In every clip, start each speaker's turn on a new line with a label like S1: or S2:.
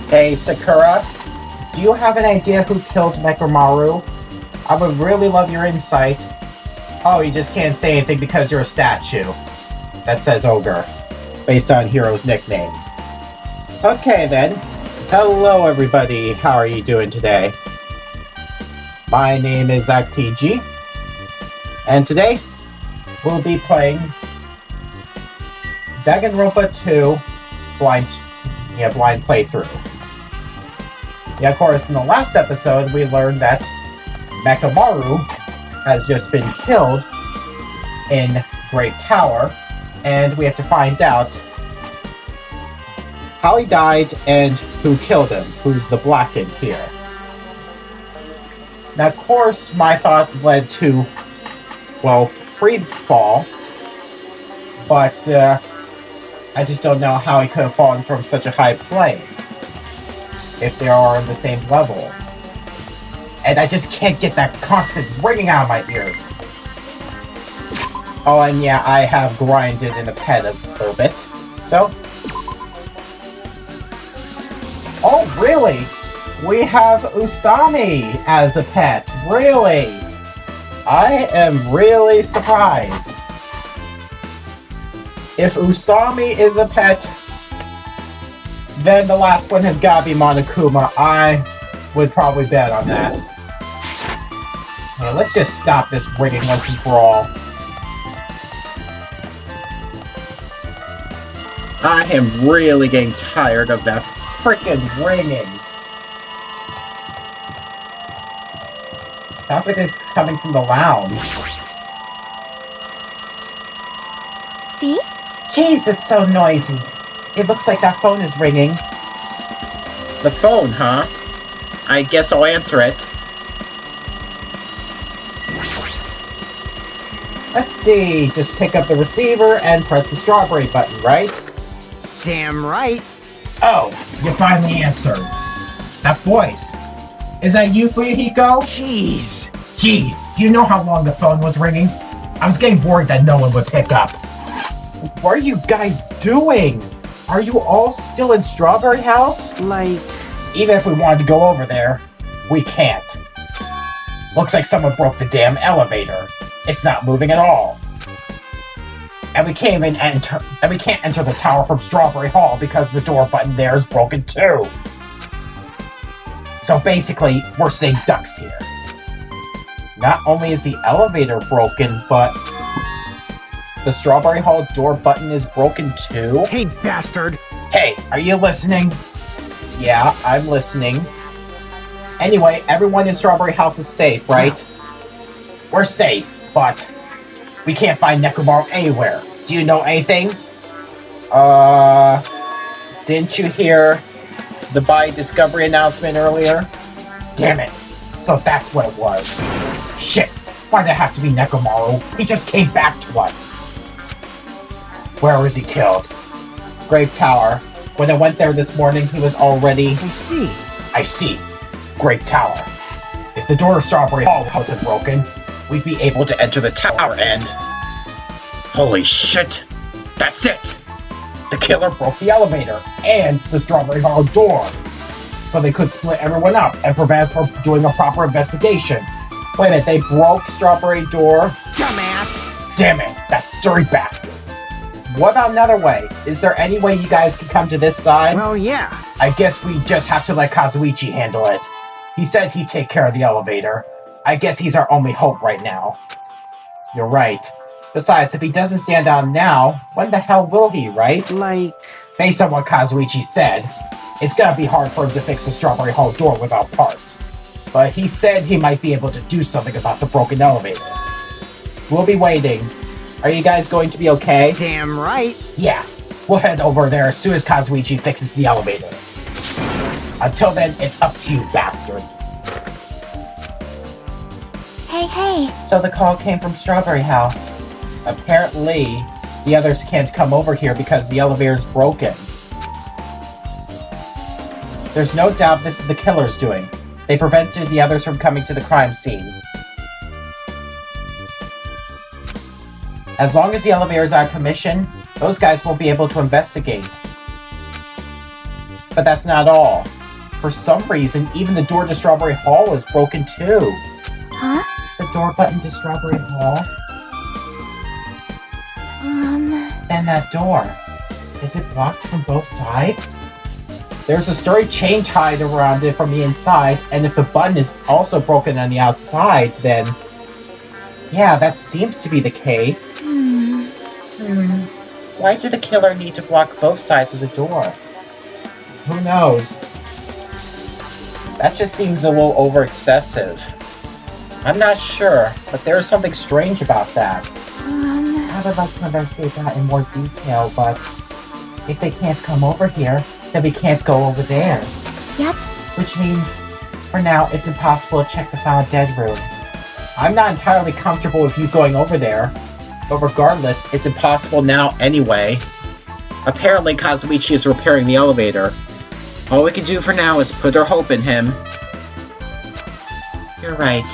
S1: Hey, Sakura, do you have an idea who killed Nekomaru? I would really love your insight. Oh, you just can't say anything because you're a statue. That says ogre, based on Hiro's nickname. Okay then. Hello everybody, how are you doing today? My name is ZachTG, and today we'll be playing Danganronpa 2 blind playthrough. Yeah, of course, in the last episode we learned that Nekomaru has just been killed in Great Tower, and we have to find out how he died and who killed him, who's the blackened here. Now, of course, my thought led to, well, free-fall, but I just don't know how he could have fallen from such a high place, if they are on the same level. And I just can't get that constant ringing out of my ears. Oh, and yeah, I have grinded in the pet a little bit, so... Oh, really? We have Usami as a pet. Really? I am really surprised. If Usami is a pet, then the last one has got to be Monokuma. I would probably bet on that. Okay, let's just stop this ringing once and for all. I am really getting tired of that frickin' ringing. Sounds like it's coming from the lounge.
S2: See?
S1: Jeez, it's so noisy. It looks like that phone is ringing. The phone, huh? I guess I'll answer it. Let's see, just pick up the receiver and press the strawberry button, right?
S3: Damn right.
S1: Oh, you finally answered. That voice. Is that you, Fuyuhiko?
S3: Jeez.
S1: Jeez, do you know how long the phone was ringing? I was getting worried that no one would pick up. What are you guys doing? Are you all still in Strawberry House?
S3: Like...
S1: Even if we wanted to go over there, we can't. Looks like someone broke the damn elevator. It's not moving at all. And we can't even enter the tower from Strawberry Hall because the door button there is broken too. So basically, we're sitting ducks here. Not only is the elevator broken, but the Strawberry Hall door button is broken too.
S3: Hey, bastard!
S1: Hey, are you listening? Yeah, I'm listening. Anyway, everyone in Strawberry House is safe, right? We're safe, but we can't find Nekomaru anywhere. Do you know anything? Didn't you hear the By Discovery announcement earlier? Damn it. So that's what it was. Shit. Why'd it have to be Nekomaru? He just came back to us. Where was he killed? Grave Tower. When I went there this morning, he was already... I see. Great Tower. If the door to Strawberry Hall wasn't broken, we'd be able to enter the tower and... Holy shit! That's it! The killer broke the elevator and the Strawberry Hall door, so they could split everyone up and prevent us from doing a proper investigation. Wait a minute, they broke Strawberry door?
S3: Dumbass!
S1: Damn it, that dirty bastard! What about another way? Is there any way you guys can come to this side?
S3: Well, yeah.
S1: I guess we just have to let Kazuichi handle it. He said he'd take care of the elevator. I guess he's our only hope right now. You're right. Besides, if he doesn't stand down now, when the hell will he, right?
S3: Like...
S1: Based on what Kazuichi said, it's gonna be hard for him to fix the Strawberry Hall door without parts. But he said he might be able to do something about the broken elevator. We'll be waiting. Are you guys going to be okay?
S3: Damn right.
S1: Yeah, we'll head over there as soon as Kazuichi fixes the elevator. Until then, it's up to you bastards.
S2: Hey.
S1: So the call came from Strawberry House. Apparently, the others can't come over here because the elevator's broken. There's no doubt this is the killer's doing. They prevented the others from coming to the crime scene. As long as the elevator's out of commission, those guys won't be able to investigate. But that's not all. For some reason, even the door to Strawberry Hall is broken too.
S2: Huh?
S1: The door button to Strawberry Hall. And that door. Is it blocked from both sides? There's a sturdy chain tied around it from the inside, and if the button is also broken on the outside, then... yeah, that seems to be the case. Why did the killer need to block both sides of the door? Who knows? That just seems a little over-excessive. I'm not sure, but there is something strange about that. I would like to investigate that in more detail, but if they can't come over here, then we can't go over there.
S2: Yep.
S1: Which means, for now, it's impossible to check the found dead room. I'm not entirely comfortable with you going over there, but regardless, it's impossible now anyway. Apparently, Kazuichi is repairing the elevator. All we can do for now is put our hope in him. You're right.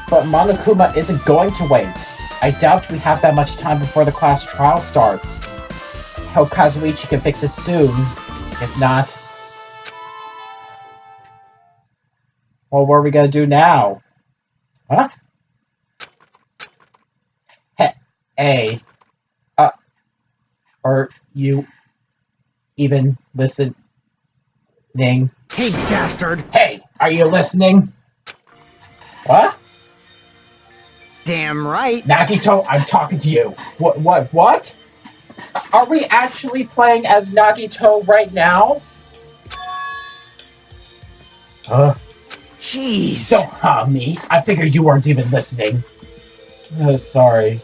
S1: But Monokuma isn't going to wait. I doubt we have that much time before the class trial starts. Hope Kazuichi can fix it soon. If not... well, what are we gonna do now? Huh? Hey. Are you even listening?
S3: Hey, bastard!
S1: Hey, are you listening? What?
S3: Damn right!
S1: Nagito, I'm talking to you. What? Are we actually playing as Nagito right now?
S3: Jeez!
S1: Don't harm me. I figured you weren't even listening. Sorry.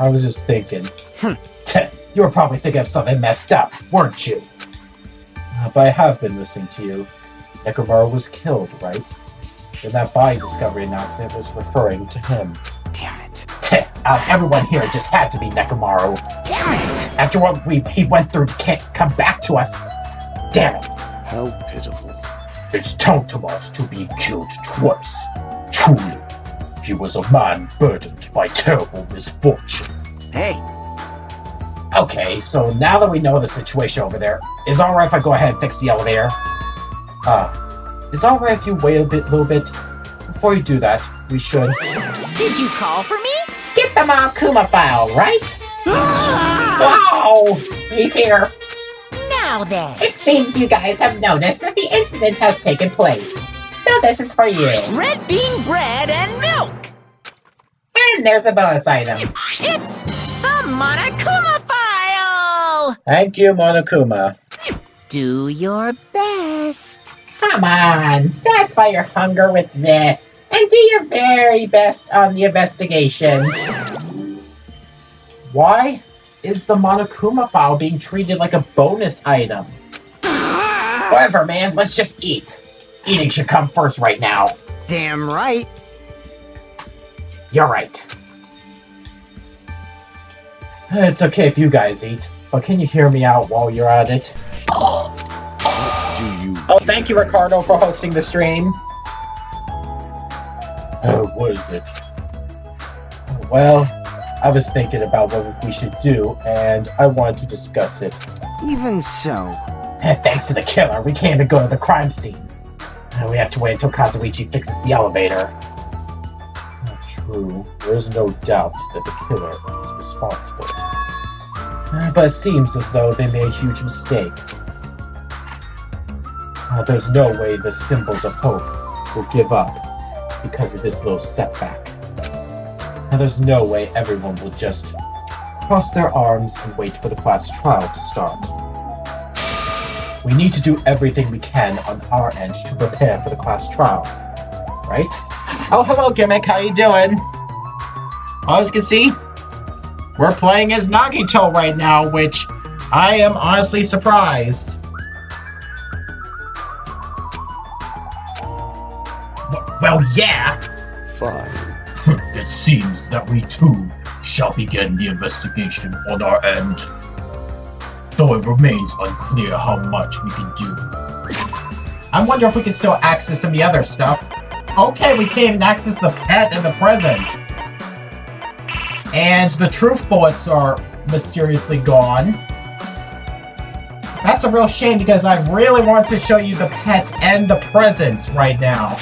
S1: I was just thinking. You were probably thinking of something messed up, weren't you? But I have been listening to you. Nekomaru was killed, right? And that body discovery announcement was referring to him.
S3: Damn it.
S1: Everyone here just had to be Nekomaru.
S3: Damn it!
S1: After what he went through, can't come back to us. Damn it.
S4: How pitiful.
S1: It's tantamount to be killed twice. Truly, he was a man burdened by terrible misfortune.
S3: Hey,
S1: Okay, so now that we know the situation over there, is it alright if I go ahead and fix the elevator? Is it alright if you wait a little bit? Before you do that, we should...
S5: Did you call for me?
S1: get the Monokuma file, right? Wow! He's here!
S5: Now then.
S1: It seems you guys have noticed that the incident has taken place. So this is for you.
S5: Red bean bread and milk.
S1: And there's a bonus item.
S5: It's the Monokuma file.
S1: Thank you, Monokuma.
S5: Do your best.
S1: Come on, satisfy your hunger with this, and do your very best on the investigation. Why is the Monokuma file being treated like a bonus item? Whatever, man, let's just eat. Eating should come first right now.
S3: damn right!
S1: You're right. It's okay if you guys eat, but can you hear me out while you're at it?
S4: Do you...
S1: Oh, thank you, Ricardo, for hosting the stream. What is it? Well, I was thinking about what we should do, and I wanted to discuss it.
S3: Even so.
S1: Thanks to the killer, we can't even go to the crime scene. We have to wait until Kazuichi fixes the elevator. True, there is no doubt that the killer is responsible. But it seems as though they made a huge mistake. There's no way the symbols of hope will give up because of this little setback. There's no way everyone will just cross their arms and wait for the class trial to start. We need to do everything we can on our end to prepare for the class trial, right? Oh, hello, Gimmick. How you doing? As you can see, we're playing as Nagito right now, which I am honestly surprised. Well, yeah.
S4: Fine.
S6: It seems that we too shall begin the investigation on our end, though it remains unclear how much we can do.
S1: I wonder if we can still access some of the other stuff. Okay, we can't even access the pet and the presents. And the truth bullets are mysteriously gone. That's a real shame because I really want to show you the pets and the presents right now.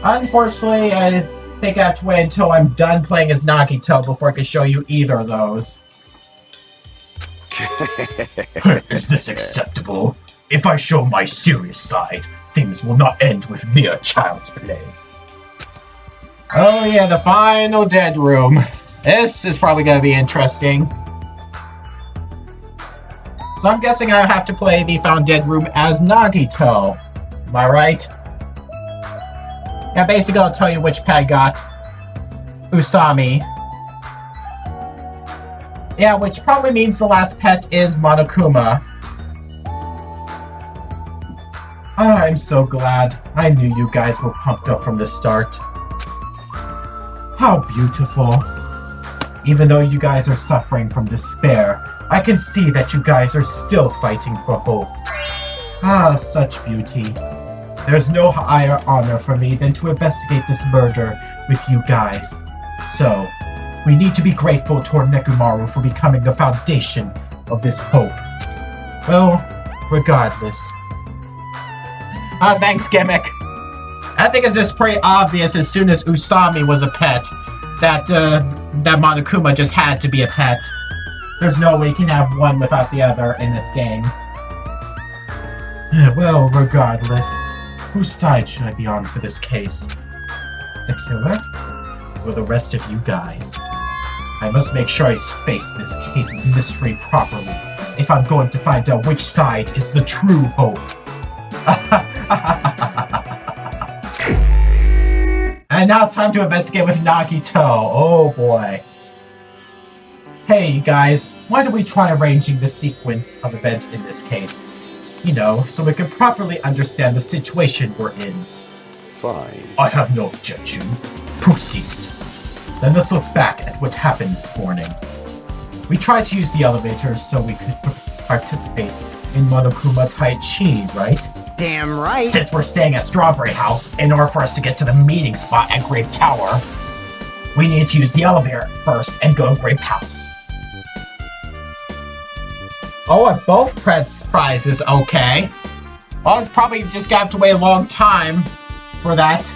S1: Unfortunately, I think I have to wait until I'm done playing as Nagito before I can show you either of those.
S6: Is this acceptable? If I show my serious side, things will not end with mere child's play.
S1: Oh yeah, the final dead room. This is probably going to be interesting. So I'm guessing I have to play the found dead room as Nagito. Am I right? Yeah, basically I'll tell you which pet I got. Usami. Yeah, which probably means the last pet is Monokuma. I'm so glad. I knew you guys were pumped up from the start. How beautiful. Even though you guys are suffering from despair, I can see that you guys are still fighting for hope. Ah, such beauty. There's no higher honor for me than to investigate this murder with you guys. So, we need to be grateful toward Nekomaru for becoming the foundation of this hope. Well, regardless. Thanks, Gimmick. I think it's just pretty obvious as soon as Usami was a pet that that Monokuma just had to be a pet. There's no way you can have one without the other in this game. Well, regardless, whose side should I be on for this case? The killer? Or the rest of you guys? I must make sure I face this case's mystery properly if I'm going to find out which side is the true hope. And now it's time to investigate with Nagito. Oh boy. Hey, you guys, why don't we try arranging the sequence of events in this case? You know, so we can properly understand the situation we're in.
S4: Fine.
S6: I have no objection. Proceed. Then let's look back at what happened this morning. We tried to use the elevator so we could participate in Monokuma Tai Chi, right?
S3: Damn right.
S6: Since we're staying at Strawberry House, in order for us to get to the meeting spot at Grape Tower, we needed to use the elevator first and go to Grape House. Oh, and both prizes, okay. Well, it's probably just gonna have to wait a long time for that.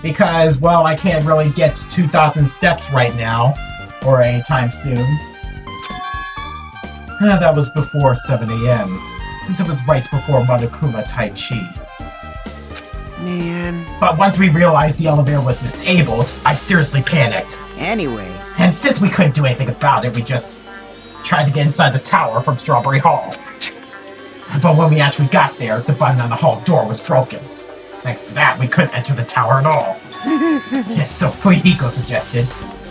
S6: Because, well, I can't really get to 2,000 steps right now. Or anytime soon. That was before 7 a.m. Since it was right before Monokuma Tai Chi.
S3: Man.
S6: But once we realized the elevator was disabled, I seriously panicked.
S3: Anyway.
S6: And since we couldn't do anything about it, we just tried to get inside the tower from Strawberry Hall. But when we actually got there, the button on the hall door was broken. Thanks to that, we couldn't enter the tower at all. Yes, so Fuyiko suggested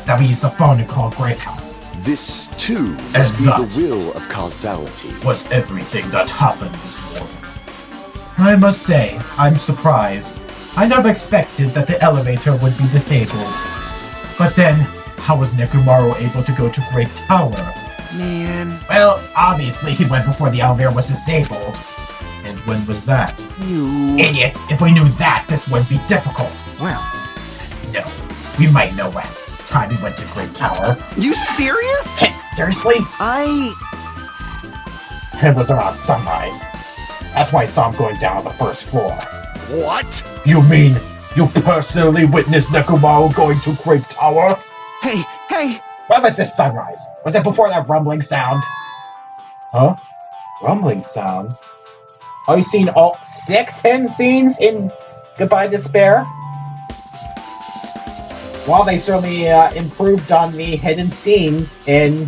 S6: that we use the phone to call Grape House.
S4: This, too, must be
S6: that
S4: the will of causality.
S6: Was everything that happened this morning.
S1: I must say, I'm surprised. I never expected that the elevator would be disabled. But then, how was Nekomaru able to go to Grape Tower?
S3: Man.
S1: Well, obviously he went before the elevator was disabled. And when was that?
S3: You.
S1: Idiot! If we knew that, this wouldn't be difficult.
S3: Well.
S1: No, we might know what time he went to Grape Tower.
S3: You serious?
S1: Hey, seriously? It was around sunrise. That's why I saw him going down on the first floor.
S4: What?
S6: You mean you personally witnessed Nekomaru going to Grape Tower?
S3: Hey, hey!
S1: When was this sunrise? Was it before that rumbling sound? Huh? Rumbling sound? Oh, you seen all 6 hidden scenes in Goodbye Despair? Well, they certainly improved on the hidden scenes in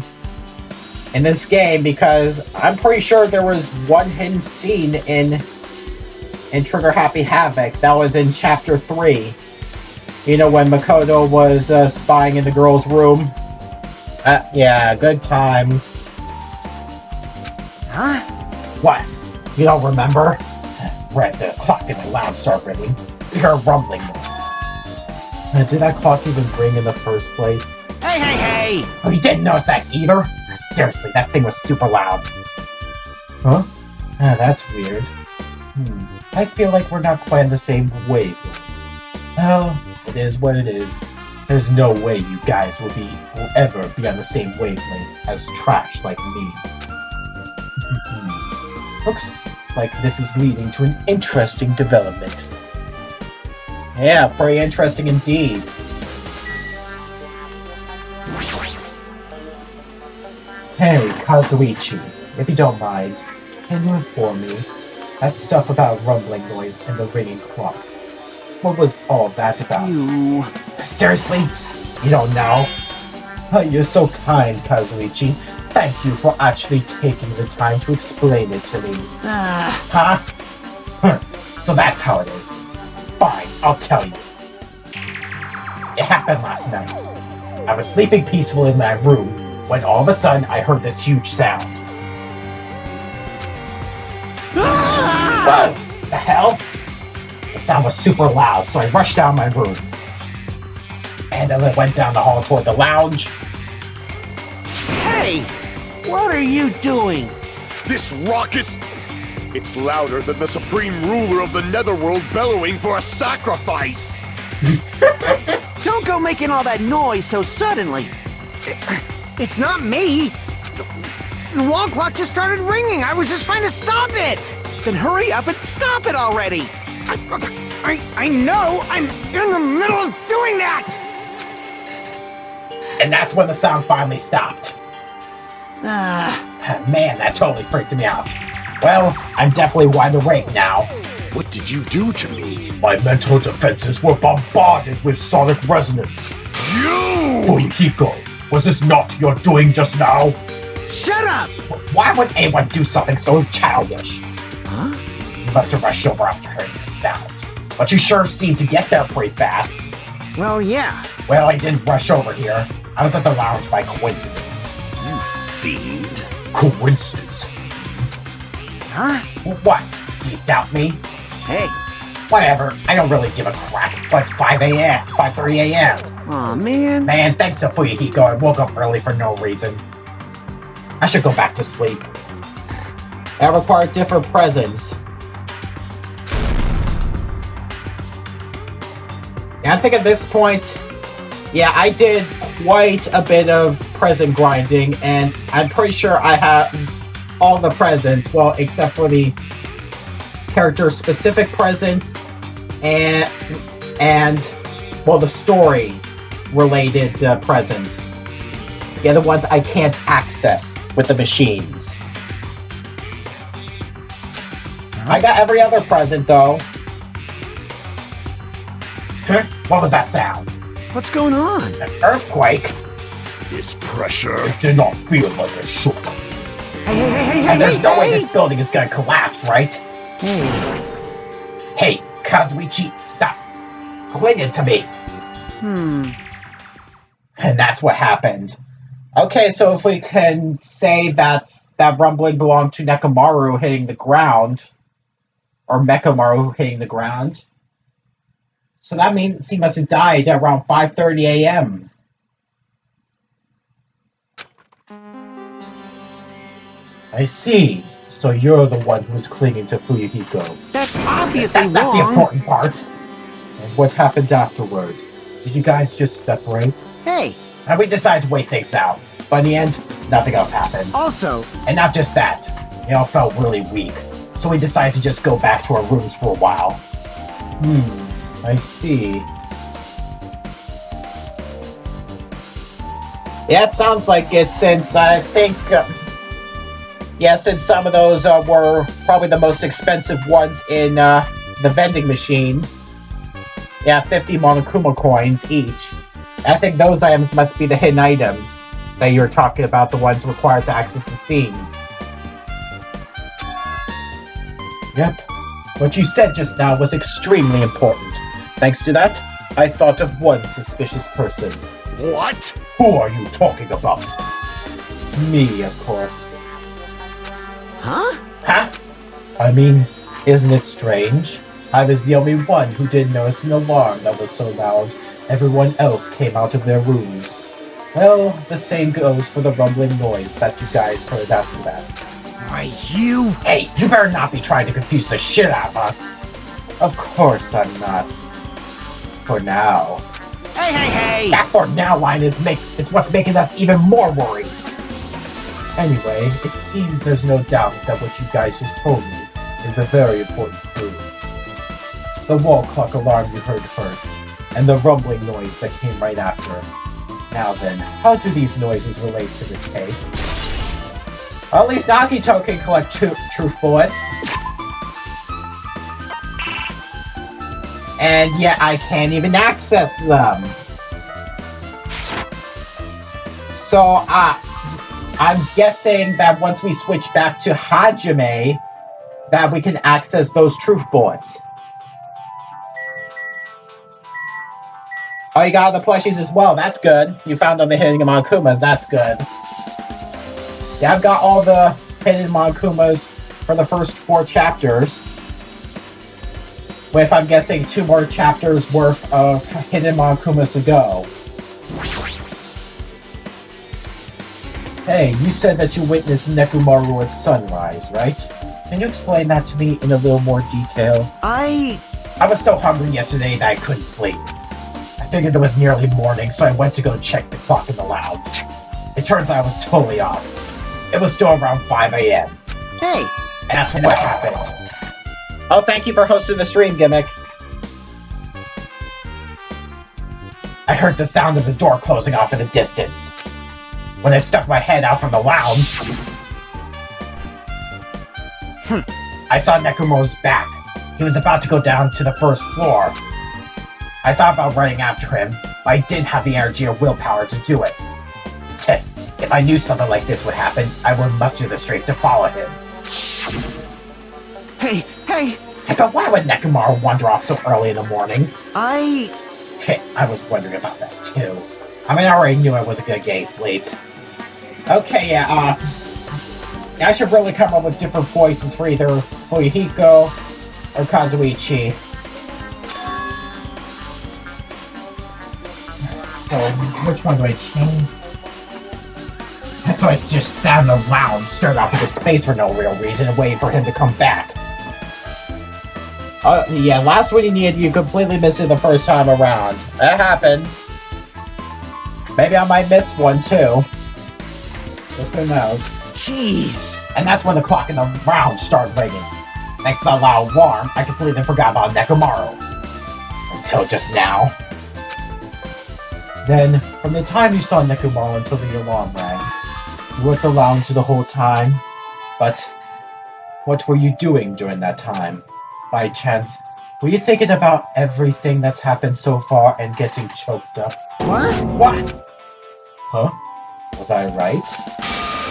S1: this game, because I'm pretty sure there was one hidden scene in Trigger Happy Havoc. That was in Chapter 3. You know, when Makoto was spying in the girl's room. Yeah, good times.
S3: Huh?
S1: What? You don't remember? Right, the clock and the loud start ringing. We heard a rumbling noise. Did that clock even ring in the first place?
S3: Hey, hey, hey!
S1: Oh, you didn't notice that either? Seriously, that thing was super loud. Huh? That's weird. I feel like we're not quite on the same wavelength. Well, it is what it is. There's no way you guys will ever be on the same wavelength as trash like me. Looks like this is leading to an interesting development. Yeah, pretty interesting indeed. Hey, Kazuichi, if you don't mind, can you inform me? That stuff about rumbling noise and the ringing clock. What was all that about?
S3: You...
S1: Seriously? You don't know? Oh, you're so kind, Kazuichi. Thank you for actually taking the time to explain it to me. Huh? So that's how it is. Fine, I'll tell you. It happened last night. I was sleeping peacefully in my room when all of a sudden I heard this huge sound. Whoa! The hell? The sound was super loud, so I rushed down my room. And as I went down the hall toward the lounge...
S3: Hey! What are you doing?
S4: This raucous... It's louder than the supreme ruler of the netherworld bellowing for a sacrifice!
S3: Don't go making all that noise so suddenly. It's not me. The wall clock just started ringing. I was just trying to stop it. Then hurry up and stop it already. I know. I'm in the middle of doing that.
S1: And that's when the sound finally stopped. Man, that totally freaked me out. Well, I'm definitely wide awake now.
S4: What did you do to me?
S1: My mental defenses were bombarded with sonic resonance.
S4: You!
S1: Fuyuhiko, was this not your doing just now?
S3: Shut up!
S1: Why would anyone do something so childish?
S3: Huh?
S1: You must have rushed over after hearing the sound. But you sure seemed to get there pretty fast.
S3: Well, yeah.
S1: Well, I didn't rush over here. I was at the lounge by coincidence.
S4: You fiend.
S1: Coincidence?
S3: Huh?
S1: What? Do you doubt me?
S3: Hey.
S1: Whatever, I don't really give a crap. But it's 5:30 a.m.
S3: Aw, man.
S1: Man, thanks to Fuyuhiko, I woke up early for no reason. I should go back to sleep. I require different presents. Yeah, I think at this point, yeah, I did quite a bit of present grinding, and I'm pretty sure I have all the presents, well, except for the character-specific presents and well, the story-related presents. The other ones I can't access with the machines. I got every other present, though. Huh? What was that sound?
S3: What's going on?
S1: An earthquake?
S4: This pressure.
S1: It did not feel like a shook.
S3: Hey,
S1: And there's no way this building is gonna collapse, right?
S3: Hey.
S1: Hey, Kazuichi, stop clinging to me. And that's what happened. Okay, so if we can say that that rumbling belonged to Nekomaru hitting the ground, or Mekamaru hitting the ground, so that means he must have died at around 5:30 a.m. I see. So you're the one who's clinging to Fuyuhiko.
S3: That's obviously
S1: That's not the
S3: wrong.
S1: important part. And what happened afterward? Did you guys just separate?
S3: Hey,
S1: And we decided to wait things out. But in the end, nothing else happened.
S3: also,
S1: And not just that, they all felt really weak. So we decided to just go back to our rooms for a while. I see. Yeah, it sounds like it, since I think... yeah, since some of those were probably the most expensive ones in the vending machine. Yeah, 50 Monokuma coins each. I think those items must be the hidden items that you're talking about, the ones required to access the scenes. Yep. What you said just now was extremely important. Thanks to that, I thought of one suspicious person.
S4: What?
S1: Who are you talking about? Me, of course.
S3: huh?
S1: Huh? I mean, isn't it strange? I was the only one who didn't notice an alarm that was so loud. Everyone else came out of their rooms. Well, the same goes for the rumbling noise that you guys heard after that.
S3: Why, you...
S1: Hey, you better not be trying to confuse the shit out of us. Of course I'm not. For now.
S3: Hey!
S1: That for now line is it's what's making us even more worried.
S6: Anyway, it seems there's no doubt that what you guys just told me is a very important clue. The wall clock alarm you heard first, and the rumbling noise that came right after. Now then, how do these noises relate to this case? At least Nagito can collect truth bullets. And yet I can't even access them. So, I'm guessing that once we switch back to Hajime, that we can access those truth bullets. Oh, you got the plushies as well. That's good. You found them the hidden Monkumas. That's good. Yeah, I've got all the hidden Monkumas for the first 4 chapters. With, I'm guessing, 2 more chapters worth of hidden Monkumas to go. Hey, you said that you witnessed Nekomaru at sunrise, right? Can you explain that to me in a little more detail? I was so hungry yesterday that I couldn't sleep. I figured it was nearly morning, so I went to go check the clock in the lounge. It turns out I was totally off. It was still around 5 a.m.
S3: Hey!
S6: And that's what happened. Oh, thank you for hosting the stream, Gimmick. I heard the sound of the door closing off in the distance. When I stuck my head out from the lounge, I saw Nekomaru's back. He was about to go down to the first floor. I thought about running after him, but I didn't have the energy or willpower to do it. If I knew something like this would happen, I would muster the strength to follow him.
S3: Hey!
S6: But why would Nekomaru wander off so early in the morning?
S3: I
S6: was wondering about that too. I mean, I already knew I wasn't gonna get sleep. Okay, yeah, I should really come up with different voices for either Fuyuhiko or Kazuichi. So, which one do I change? So I just sat in the lounge, stared off into space for no real reason, and waited for him to come back. Yeah, last one you needed, you completely missed it the first time around. That happens. Maybe I might miss one too. Just who knows.
S3: Jeez.
S6: And that's when the clock in the lounge started ringing. Thanks to that loud alarm, I completely forgot about Nekomaru. Until just now. Then, from the time you saw Nekomaru until the alarm rang, you were at the lounge the whole time. But what were you doing during that time? By chance, were you thinking about everything that's happened so far and getting choked up? What? Huh? Was I right?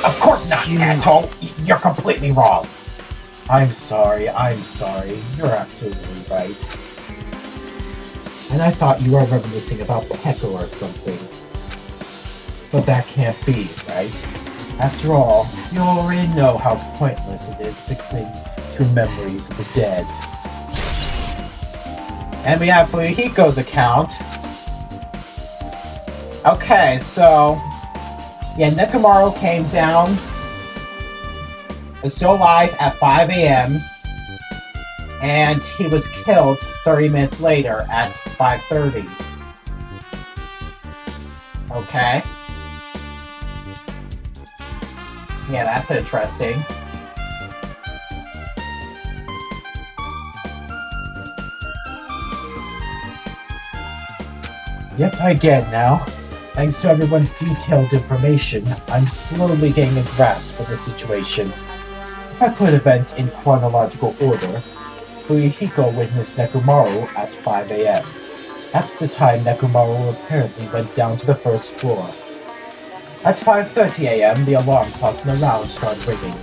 S6: Of course not, asshole! You're completely wrong! I'm sorry. You're absolutely right. And I thought you were reminiscing about Peko or something. But that can't be, right? After all, you already know how pointless it is to cling to memories of the dead. And we have Fuyuhiko's account. Okay, so... yeah, Nekomaru came down. Is still alive at 5 a.m. And he was killed 30 minutes later at 5:30. Okay. Yeah, that's interesting. Yep, I get it now. Thanks to everyone's detailed information, I'm slowly getting a grasp of the situation. If I put events in chronological order, Fuyuhiko witnessed Nekomaru at 5 a.m. That's the time Nekomaru apparently went down to the first floor. At 5:30 a.m., the alarm clock in the lounge started ringing.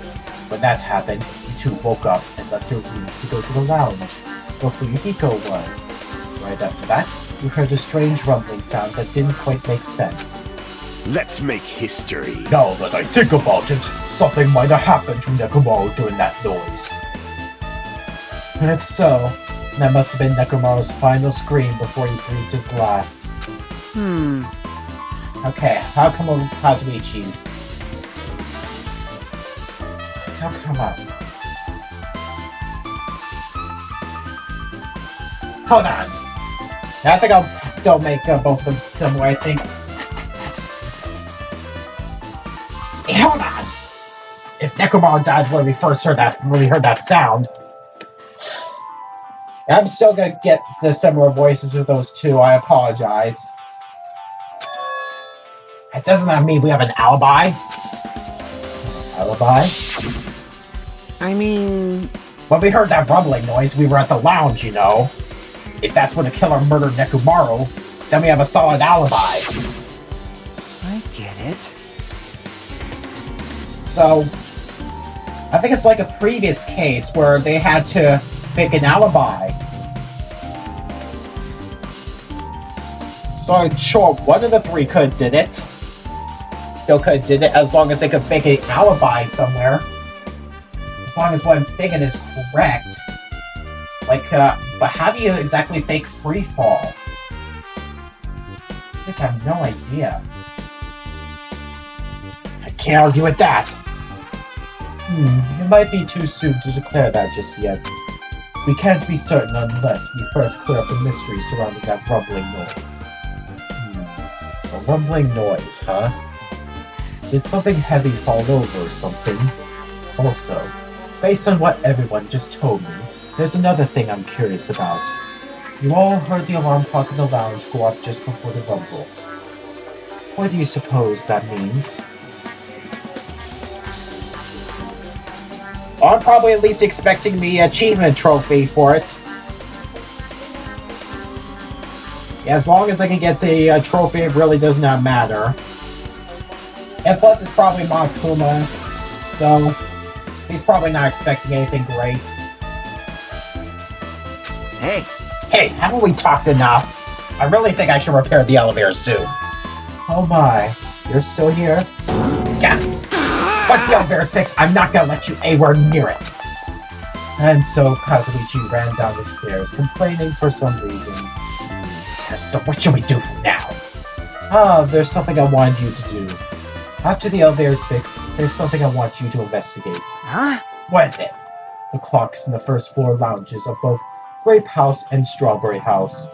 S6: When that happened, you two woke up and left your rooms to go to the lounge, where Fuyuhiko was. Right after that, you heard a strange rumbling sound that didn't quite make sense.
S4: Let's make history.
S6: Now that I think about it, something might have happened to Nekomaru during that noise. And if so, that must have been Nekomaru's final scream before he breathed his last. Okay, how come over Kazuichi's? How come up? Hold on. I think I'll still make both of them similar, I think. Hey, hold on!
S1: Nekomaro died when we first heard that sound. I'm still gonna get the similar voices of those two. I apologize. It doesn't mean we have an alibi. Alibi?
S3: I mean...
S1: When we heard that rumbling noise, we were at the lounge, you know. If that's when the killer murdered Nekomaro, then we have a solid alibi.
S3: I get it.
S1: So, I think it's like a previous case where they had to make an alibi. So, sure, one of the three could have did it. Still could have did it as long as they could make an alibi somewhere. As long as what I'm thinking is correct. Like, but how do you exactly fake free fall? I just have no idea. I can't argue with that. It might be too soon to declare that just yet. We can't be certain unless we first clear up the mystery surrounding that rumbling noise. A rumbling noise, huh? Did something heavy fall over or something? Also, based on what everyone just told me, there's another thing I'm curious about. You all heard the alarm clock in the lounge go off just before the rumble. What do you suppose that means? I'm probably at least expecting the achievement trophy for it. Yeah, as long as I can get the trophy, it really does not matter. And plus, it's probably Makuma, so he's probably not expecting anything great.
S3: Hey!
S1: Hey, haven't we talked enough? I really think I should repair the elevator soon. Oh my, you're still here? Yeah. Once the elevator's fixed, I'm not gonna let you anywhere near it. And so Kazuichi ran down the stairs, complaining for some reason. So what should we do now? There's something I wanted you to do. After the elevator's fixed, there's something I want you to investigate.
S3: Huh?
S1: What is it? The clocks in the first floor lounges of both Grape House and Strawberry House.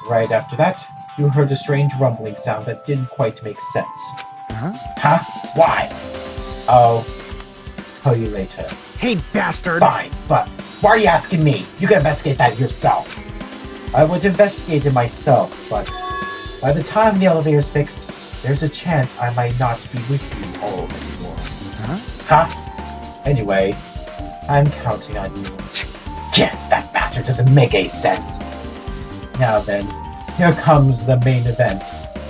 S1: Right after that, you heard a strange rumbling sound that didn't quite make sense. Huh? Why? I'll tell you later.
S3: Hey, bastard!
S1: Fine, but why are you asking me? You can investigate that yourself. I would investigate it myself, but by the time the elevator's fixed, there's a chance I might not be with you all anymore. Huh? Anyway, I'm counting on you. Yeah, that bastard doesn't make any sense. Now then, here comes the main event.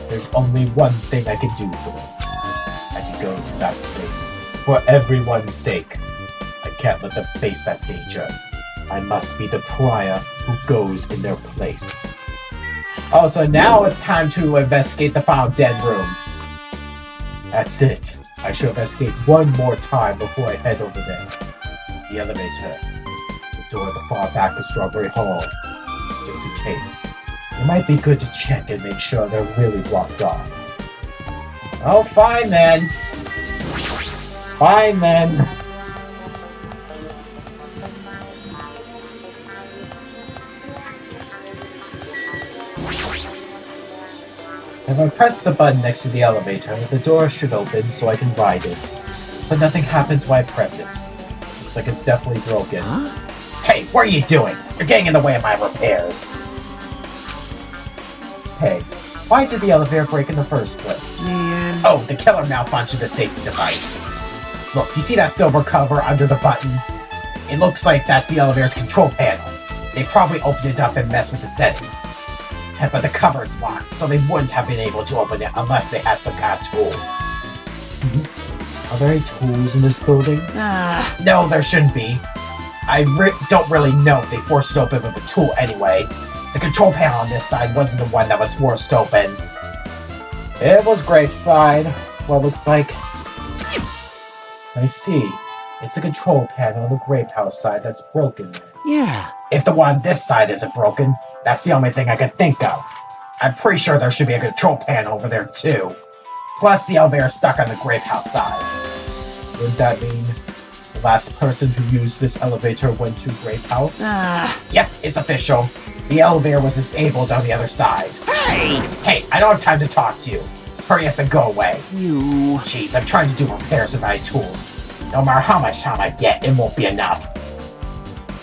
S1: There's only one thing I can do for them. I can go to that place. For everyone's sake. I can't let them face that danger. I must be the pariah who goes in their place. Oh, so now it's time to investigate the found dead room. That's it. I should investigate one more time before I head over there. The elevator. The door at the far back of Strawberry Hall. Just in case. It might be good to check and make sure they're really blocked off. Oh, fine then. Fine then. If I press the button next to the elevator, the door should open so I can ride it. But nothing happens when I press it. Looks like it's definitely broken. Huh? Hey, what are you doing? You're getting in the way of my repairs. Hey, why did the elevator break in the first place?
S3: Man.
S1: Oh, the killer malfunctioned the safety device. Look, you see that silver cover under the button? It looks like that's the elevator's control panel. They probably opened it up and messed with the settings. But the cover is locked, so they wouldn't have been able to open it unless they had some kind of tool. Are there any tools in this building? No, there shouldn't be. I don't really know if they forced it open with a tool anyway. The control panel on this side wasn't the one that was forced open. It was Grape's side. What looks like. I see. It's the control panel on the Grape House side that's broken.
S3: Yeah.
S1: If the one on this side isn't broken, that's the only thing I could think of. I'm pretty sure there should be a control panel over there too. Plus the elevator's stuck on the Grape House side. Wouldn't that mean the last person who used this elevator went to Grape House? Yep, it's official. The elevator was disabled on the other side.
S3: Hey!
S1: Hey, I don't have time to talk to you. Hurry up and go away.
S3: You...
S1: Jeez, I'm trying to do repairs with my tools.
S6: No matter how much time I get, it won't be enough.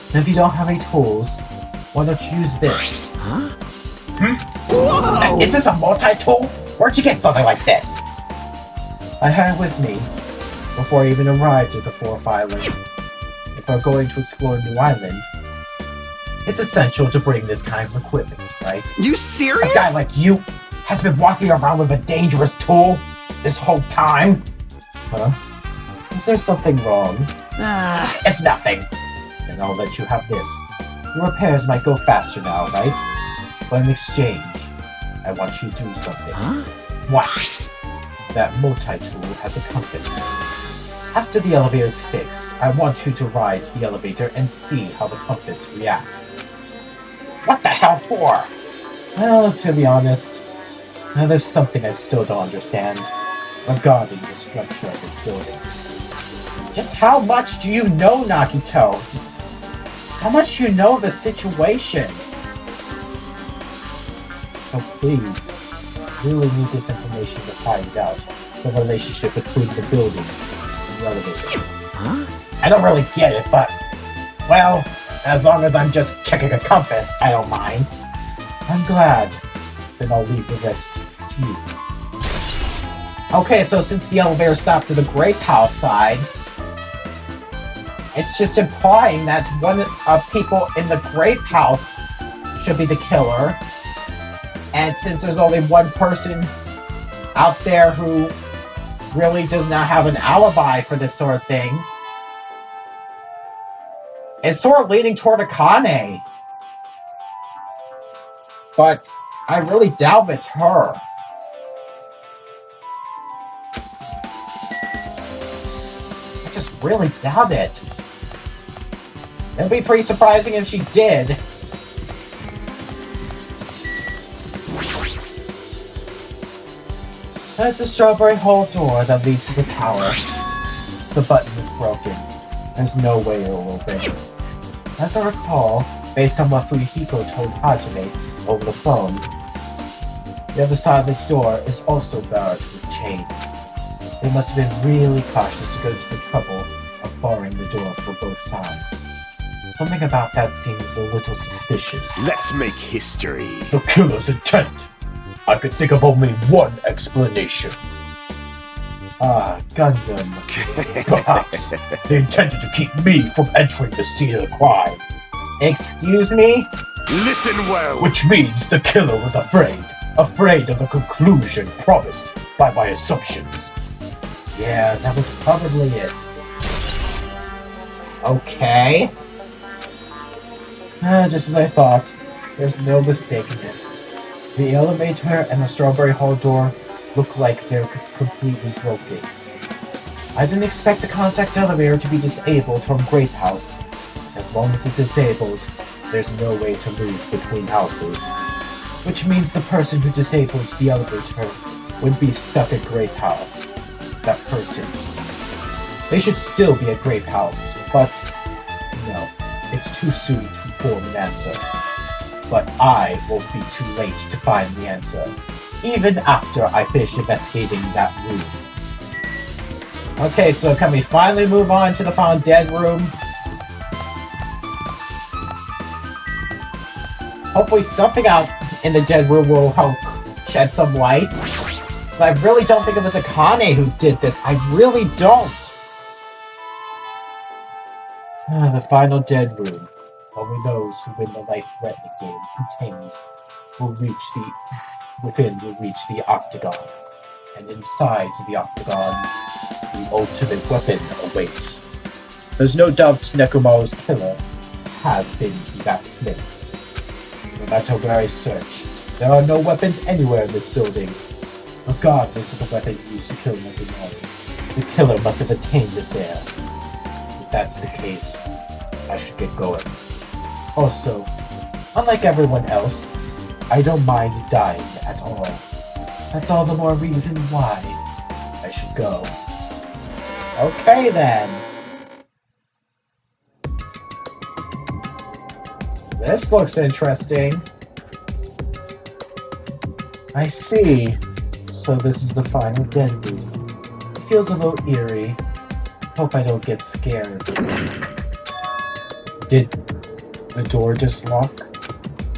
S6: And if you don't have any tools, why don't you use this?
S3: Huh? Whoa!
S6: Is this a multi-tool? Where'd you get something like this? I had it with me before I even arrived at the Fourth Island. If we're going to explore a new island, it's essential to bring this kind of equipment, right?
S3: You serious?
S6: A guy like you has been walking around with a dangerous tool this whole time? Huh? Is there something wrong? It's nothing. And I'll let you have this. Your repairs might go faster now, right? But in exchange, I want you to do something.
S3: Huh?
S6: What? That multi-tool has a compass. After the elevator is fixed, I want you to ride the elevator and see how the compass reacts. What the hell for? Well, to be honest, there's something I still don't understand regarding the structure of this building. Just how much do you know, Nakito? Just how much you know the situation? So please, really need this information to find out the relationship between the building and the elevator.
S3: Huh?
S6: I don't really get it, but, well, as long as I'm just checking a compass, I don't mind. I'm glad. Then I'll leave the rest to you. Okay, so since the elevator stopped at the Grape House side, it's just implying that one of people in the Grape House should be the killer. And since there's only one person out there who really does not have an alibi for this sort of thing, it's sort of leaning toward Akane. But I really doubt it's her. I just really doubt it. It'd be pretty surprising if she did. There's the Strawberry Hall door that leads to the tower. The button is broken. There's no way it will open. As I recall, based on what Fuyuhiko told Hajime over the phone, the other side of this door is also barred with chains. They must have been really cautious to go to the trouble of barring the door for both sides. Something about that seems a little suspicious.
S4: Let's make history.
S6: The killer's intent. I could think of only one explanation. Gundam. Perhaps they intended to keep me from entering the scene of the crime. Excuse me?
S4: Listen well.
S6: Which means the killer was afraid of the conclusion promised by my assumptions. Yeah, that was probably it. Okay. Just as I thought, there's no mistaking it. The elevator and the Strawberry Hall door look like they're completely broken. I didn't expect the contact elevator to be disabled from Grape House. As long as it's disabled, there's no way to move between houses. Which means the person who disabled the elevator would be stuck at Grape House. That person. They should still be at Grape House, but no, it's too soon to form an answer. But I won't be too late to find the answer, even after I finish investigating that room. Okay, so can we finally move on to the found dead room? Hopefully something out in the dead room will help shed some light. Because I really don't think it was Akane who did this. I really don't. The final dead room. Only those who win the life-threatening game contained will reach the octagon. And inside the octagon, the ultimate weapon awaits. There's no doubt Nekomaru's killer has been to that place. No matter where I search, there are no weapons anywhere in this building. Regardless of the weapon used to kill Nekomaru, the killer must have attained it there. If that's the case, I should get going. Also, unlike everyone else, I don't mind dying at all. That's all the more reason why I should go. Okay then. This looks interesting. I see. So this is the final dead room. It feels a little eerie.
S1: Hope I don't get scared. Did the door just lock?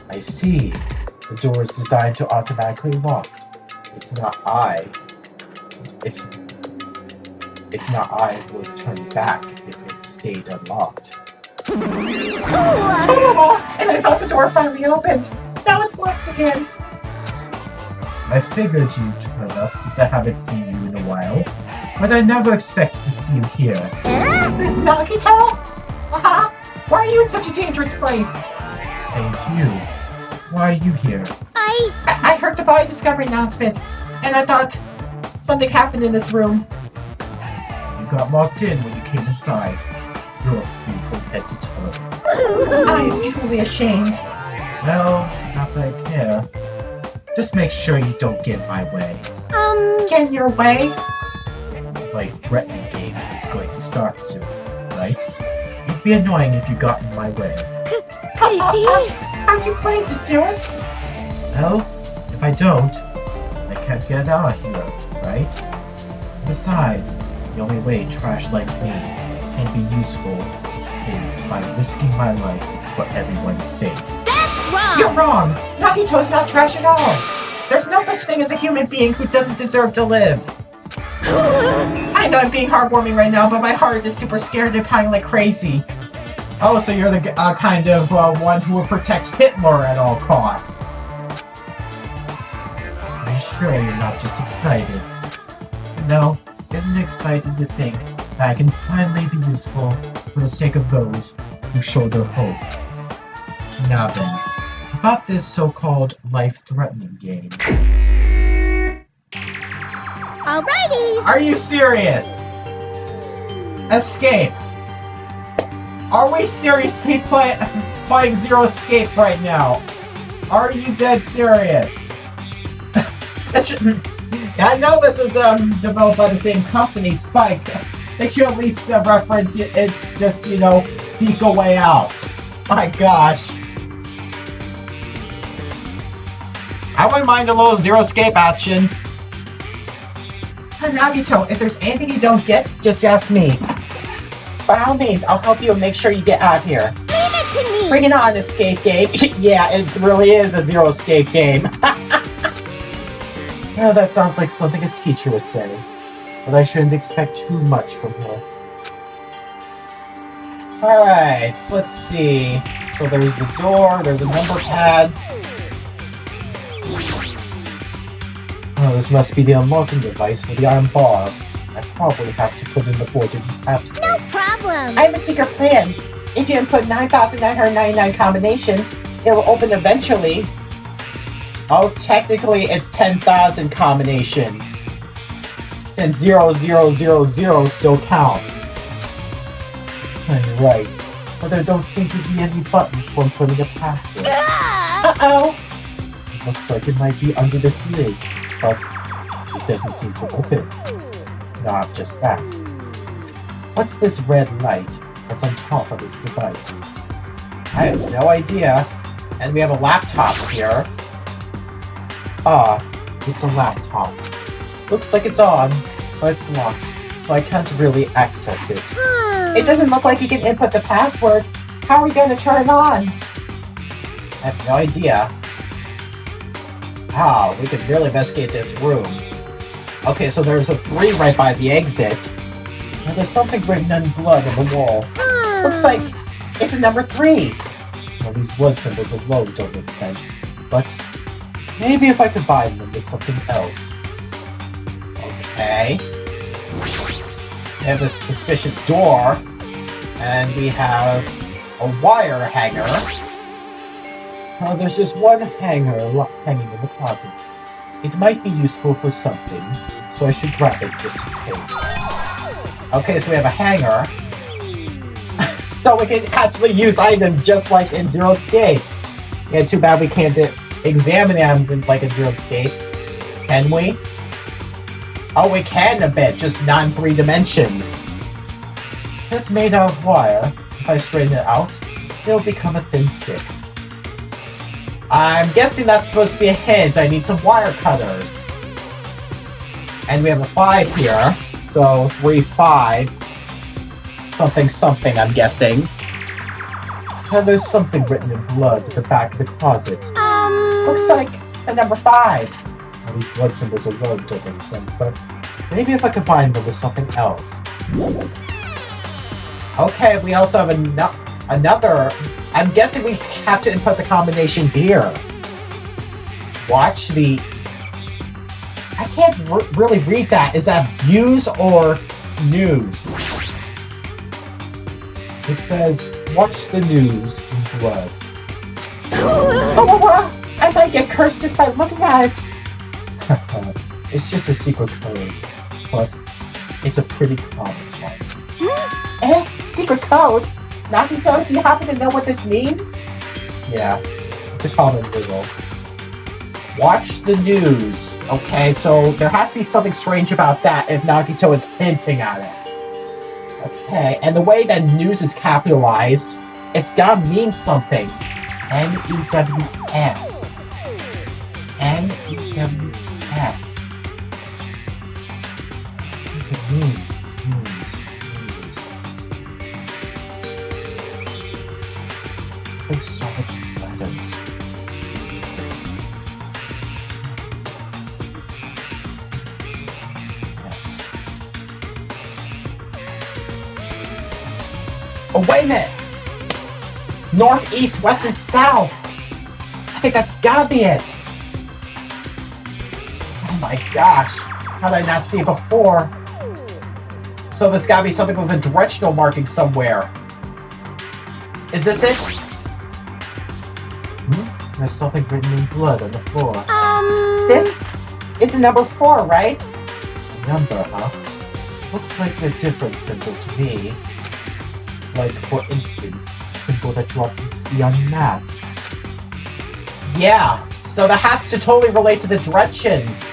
S1: I see. The door is designed to automatically lock. It's not I. It's not I who would turn back if it stayed unlocked.
S6: Oh, and I thought the door finally opened. Now it's locked again.
S1: I figured you'd turn up since I haven't seen you in a while, but I never expected to see you here.
S6: Nagito? Why are you in such a dangerous place?
S1: Same to you. Why are you here?
S6: I heard the body discovery announcement, and I thought something happened in this room.
S1: You got locked in when you came inside. You're free from head to toe.
S6: I am truly ashamed.
S1: Well, not that I care. Just make sure you don't get in my way.
S6: Get in your way?
S1: The life-threatening game is going to start soon, right? It'd be annoying if you got in my way.
S6: Are you planning to do it?
S1: Well, if I don't, I can't get out of here, right? Besides, the only way trash like me can be useful is by risking my life for everyone's sake.
S6: You're wrong! Nagito's not trash at all! There's no such thing as a human being who doesn't deserve to live! I know I'm being heartwarming right now, but my heart is super scared and pounding like crazy.
S1: Oh, so you're the kind of one who will protect Hitler at all costs. Are you sure you're not just excited? No, isn't it exciting to think that I can finally be useful for the sake of those who show their hope? Now then, about this so-called life-threatening game.
S2: Alrighty!
S6: Are you serious? Escape! Are we seriously playing Zero Escape right now? Are you dead serious? I know this is developed by the same company, Spike. They should at least reference it, just, seek a way out. My gosh. I wouldn't mind a little Zero Escape action. Nagito, if there's anything you don't get, just ask me. By all means, I'll help you and make sure you get out of here.
S2: Leave it to me!
S6: Bring it on, escape game. Yeah, it really is a Zero Escape game. Well, that sounds like something a teacher would say. But I shouldn't expect too much from her. Alright, so let's see. So there's the door, there's a number pads. Oh, this must be the unlocking device for the iron bars. I probably have to put in the 4-digit password.
S2: No problem!
S6: I have a secret plan. If you input 9,999 combinations, it will open eventually. Oh, technically it's 10,000 combinations. Since 0000 still counts. I'm right. But there don't seem to be any buttons for inputting a password. Uh-oh! It looks like it might be under this lid, but it doesn't seem to open. Not just that. What's this red light that's on top of this device? I have no idea. And we have a laptop here. Ah, it's a laptop. Looks like it's on, but it's locked, so I can't really access it. It doesn't look like you can input the password. How are we going to turn it on? I have no idea. Ah, we could really investigate this room. Okay, so there's a 3 right by the exit. Now there's something written in blood on the wall. Looks like it's a number 3. Well, these blood symbols alone don't make sense, but maybe if I combine them with something else. Okay. We have this suspicious door, and we have a wire hanger. Oh, there's just one hanger hanging in the closet. It might be useful for something, so I should grab it just in case. Okay, so we have a hanger. So we can actually use items just like in Zero Escape. Yeah, too bad we can't examine items like in Zero Escape. Can we? Oh, we can a bit, just not in 3 dimensions. It's made out of wire. If I straighten it out, it'll become a thin stick. I'm guessing that's supposed to be a hint. I need some wire cutters. And we have a 5 here. So 3, 5.
S1: something something, I'm guessing.
S6: And there's something written in blood at the back of the closet.
S1: Looks like a number 5.
S6: Well, these blood symbols alone don't make sense, but maybe if I combine them with something else.
S1: Okay, we also have another. I'm guessing we have to input the combination here. Watch the. I can't really read that. Is that views or news?
S6: It says, watch the news in blood.
S1: Oh, I might get cursed just by looking at it.
S6: It's just a secret code. Plus, it's a pretty common one.
S1: Secret code? Nagito, do you happen to know what this means?
S6: Yeah, it's a common riddle.
S1: Watch the news. Okay, so there has to be something strange about that if Nagito is hinting at it. Okay, and the way that news is capitalized, it's gotta mean something. N-E-W-S. N-E-W-S. What does it mean? News. Let's start with these letters. Yes. Oh, wait a minute! North, east, west, and south! I think that's gotta be it! Oh my gosh! How did I not see it before? So there's gotta be something with a directional marking somewhere. Is this it?
S6: There's something written in blood on the floor.
S1: This is a number 4, right?
S6: Number, huh? Looks like a different symbol to me. Like, for instance, symbol that you often see on maps.
S1: Yeah, so that has to totally relate to the directions.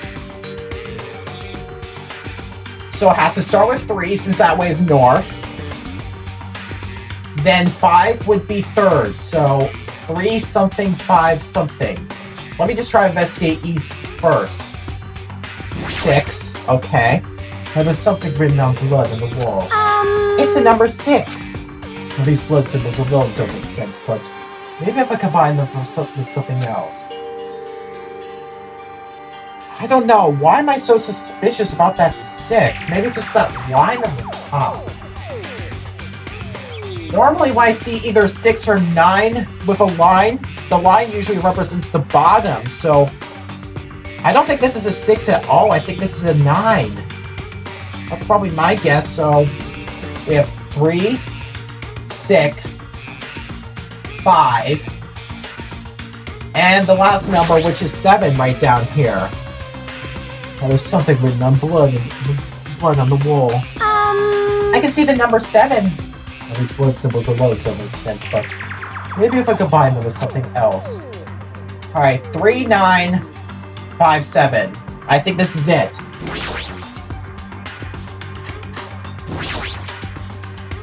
S1: So it has to start with 3, since that way is north. Then 5 would be third, so 3 something, 5 something. Let me just try to investigate east first. 6, okay.
S6: And there's something written on blood on the wall.
S1: It's a number 6.
S6: Well, these blood symbols alone don't make sense, but maybe if I combine them with something else.
S1: I don't know, why am I so suspicious about that 6? Maybe it's just that line on the top. Normally when I see either 6 or 9 with a line, the line usually represents the bottom, so I don't think this is a 6 at all, I think this is a 9. That's probably my guess, so we have 3, 6, 5, and the last number, which is 7 right down here.
S6: Well, there's something written on blood on the wall.
S1: I can see the number 7.
S6: Well, these blood symbols alone don't make sense, but maybe if I combine them with something else.
S1: Alright, 3, 9, 5, 7. I think this is it.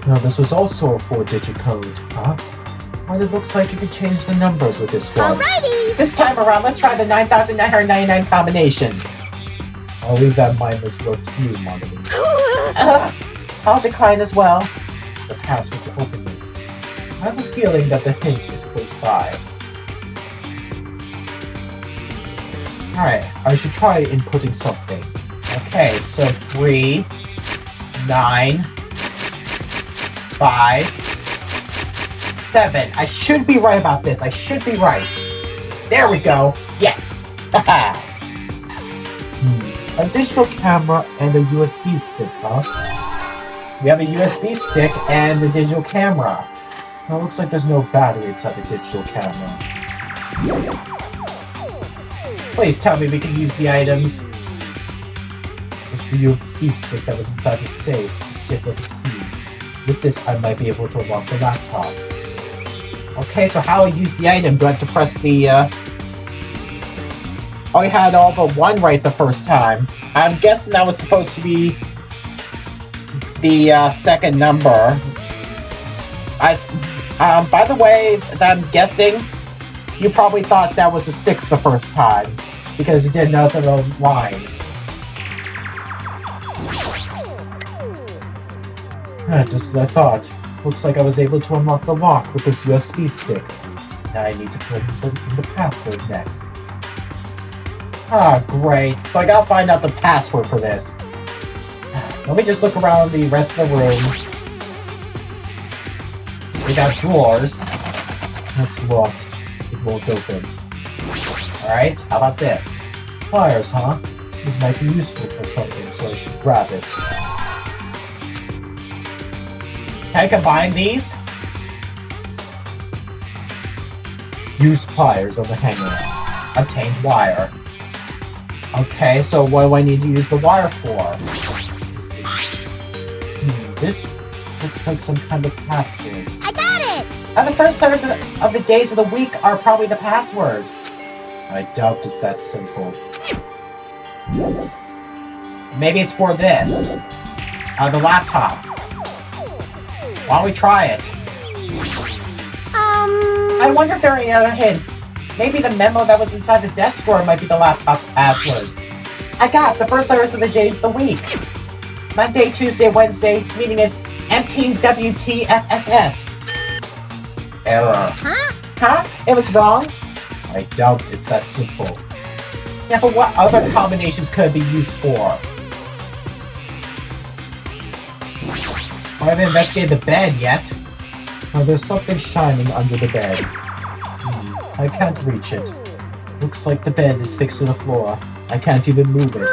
S6: No, this was also a 4-digit code, huh? Well, it looks like you could change the numbers with this one.
S2: Alrighty!
S1: This time around, let's try the 9,999 combinations.
S6: I'll leave that mindless look to you, Monalee.
S1: I'll decline as well.
S6: The password to open this. I have a feeling that the hint is close by. Alright, I should try inputting something.
S1: Okay, so 3, 9, 5, 7. I should be right about this. I should be right. There we go. Yes.
S6: A digital camera and a USB stick, huh?
S1: We have a USB stick and a digital camera.
S6: Well, it looks like there's no battery inside the digital camera.
S1: Please tell me we can use the items.
S6: It's the USB stick that was inside the safe, shipped with a key. With this, I might be able to unlock the laptop.
S1: Okay, so how I use the item? Do I have to press the, Oh, I had all but 1 right the first time. I'm guessing that was supposed to be the, second number. By the way, that I'm guessing, you probably thought that was a 6 the first time, because you didn't notice the line.
S6: Just as I thought. Looks like I was able to unlock the lock with this USB stick. Now I need to put in the password next. Ah, great. So I gotta find out the password for this. Let me just look around the rest of the room. We got drawers. That's locked. It won't open. Alright, how about this? Pliers, huh? This might be useful for something, so I should grab it. Can I combine these? Use pliers on the hanger. Obtained wire. Okay, so what do I need to use the wire for? This looks like some kind of password.
S2: I got it!
S6: And the first letters of the days of the week are probably the password. I doubt it's that simple. Maybe it's for this. The laptop. Why don't we try it? I wonder if there are any other hints. Maybe the memo that was inside the desk drawer might be the laptop's password. I got the first letters of the days of the week. Monday, Tuesday, Wednesday, meaning it's MTWTFSS. Error.
S2: Huh?
S6: Huh? It was wrong? I doubt it's that simple. Yeah, but what other combinations could it be used for? I haven't investigated the bed yet. Oh, there's something shining under the bed. I can't reach it. Looks like the bed is fixed to the floor. I can't even move it.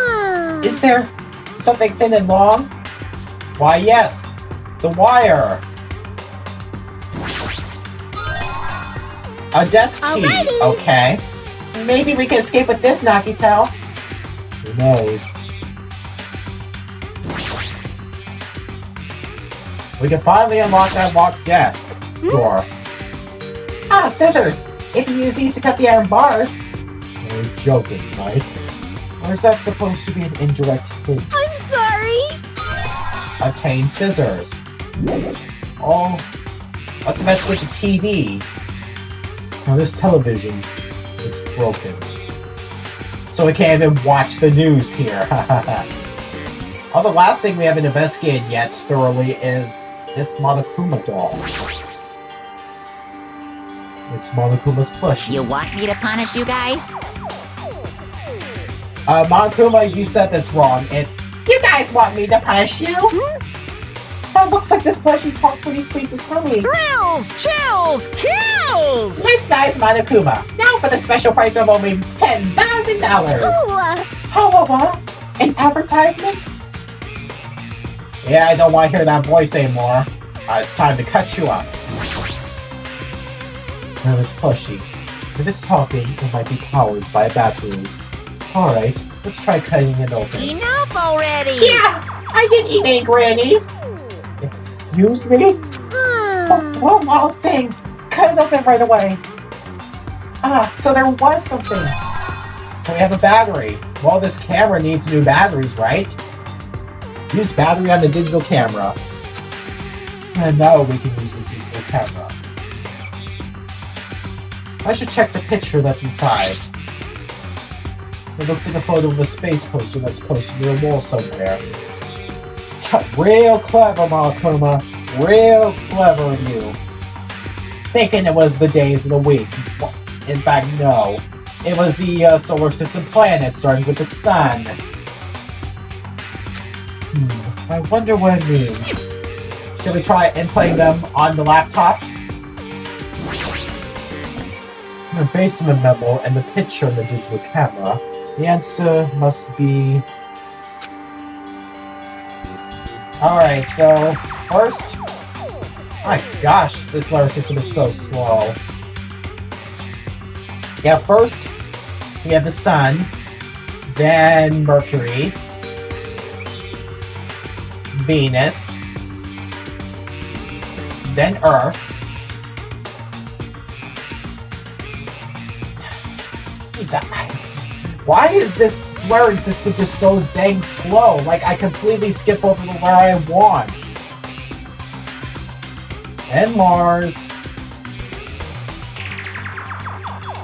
S6: Is there something thin and long? Why, yes. The wire. A desk key.
S2: Alrighty.
S6: Okay. Maybe we can escape with this, Nakito. Who knows? We can finally unlock that locked desk door. Ah, scissors! If you use these to cut the iron bars. You're joking, right? Or is that supposed to be an indirect hint?
S2: I'm sorry!
S6: Obtain scissors. Oh, let's mess with the TV. Now this television is broken. So we can't even watch the news here. Oh, the last thing we haven't investigated yet thoroughly is this Monokuma doll. It's Monokuma's plushie.
S5: You want me to punish you guys?
S6: Monokuma, you said this wrong. It's, you guys want me to punish you? Oh, looks like this plushie talks when you squeeze the tummy.
S5: Thrills, chills, kills!
S6: Life size Monokuma. Now for the special price of only $10,000.
S2: Oh,
S6: What? An advertisement? Yeah, I don't want to hear that voice anymore. It's time to cut you up. Now this plushie. If it's talking, it might be powered by a battery. Alright, let's try cutting it open.
S5: Enough already!
S6: Yeah! I didn't eat any grannies! Excuse me? One little thing! Cut it open right away! Ah, so there was something! So we have a battery. Well, this camera needs new batteries, right? Use battery on the digital camera. And now we can use the digital camera. I should check the picture that's inside. It looks like a photo of a space poster that's posted near a wall somewhere. Real clever, Monokuma. Real clever of you. Thinking it was the days of the week. In fact, no. It was the solar system planet starting with the sun. I wonder what it means. Should we try inputting them on the laptop? Based on the memo and the picture in the digital camera, the answer must be... Alright, so first... My gosh, this solar system is so slow. Yeah, first we have the sun, then Mercury, Venus, then Earth, Jeez, why is this slurring system just so dang slow? Like, I completely skip over to where I want. Then Mars,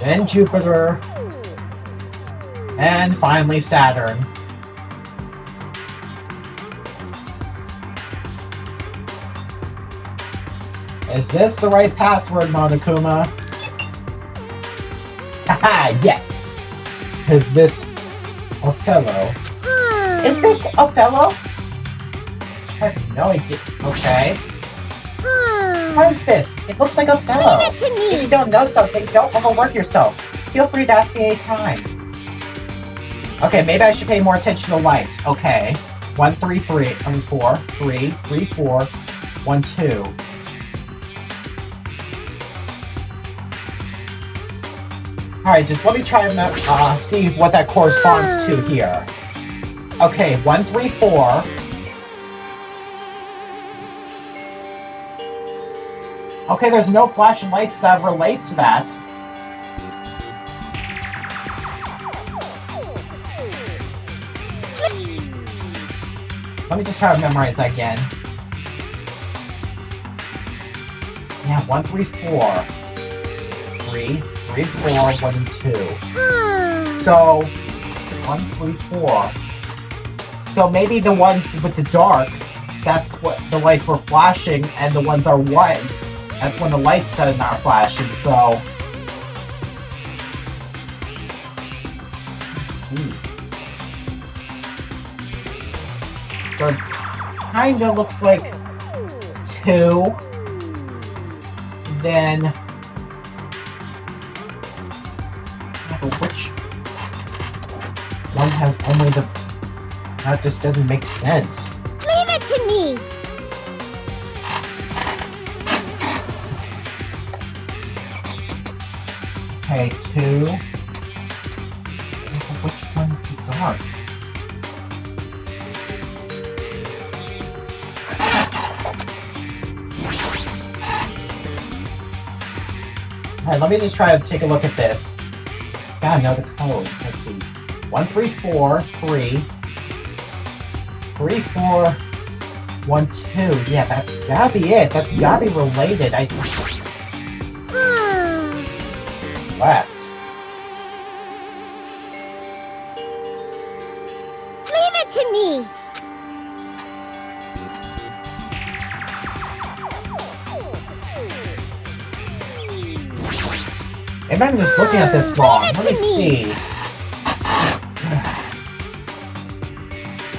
S6: then Jupiter, and finally Saturn. Is this the right password, Monokuma? Haha, yes! Is this Othello? Is this Othello? I have no idea. Okay. What is this? It looks like Othello.
S2: Leave it to me.
S6: If you don't know something, don't overwork yourself. Feel free to ask me anytime. Okay, maybe I should pay more attention to lights. Okay. 1, 3, 3. 4, 3, 3, 4, 1, 2. Alright, just let me try and see what that corresponds to here. Okay, 1, 3, 4. Okay, there's no flashing lights that relates to that. Let me just try to memorize that again. Yeah, 1, 3, 4. 3, 3, 4, 1, and 2. So, 1, 3, 4. So maybe the ones with the dark, that's what the lights were flashing, and the ones are white. That's when the lights are not flashing, so... So it kinda looks like 2. Then... Yeah, but which one has only the... That just doesn't make sense.
S2: Leave it to me.
S6: Okay, 2. Which one's the dark? Alright, let me just try to take a look at this. It's got another code. Let's see. 1, 3, 4, 3. 3, 4, 1, 2. Yeah, that's gotta be it. That's gotta be related. Left.
S2: Leave it to me.
S6: Maybe I'm just looking at this wrong. Let me see.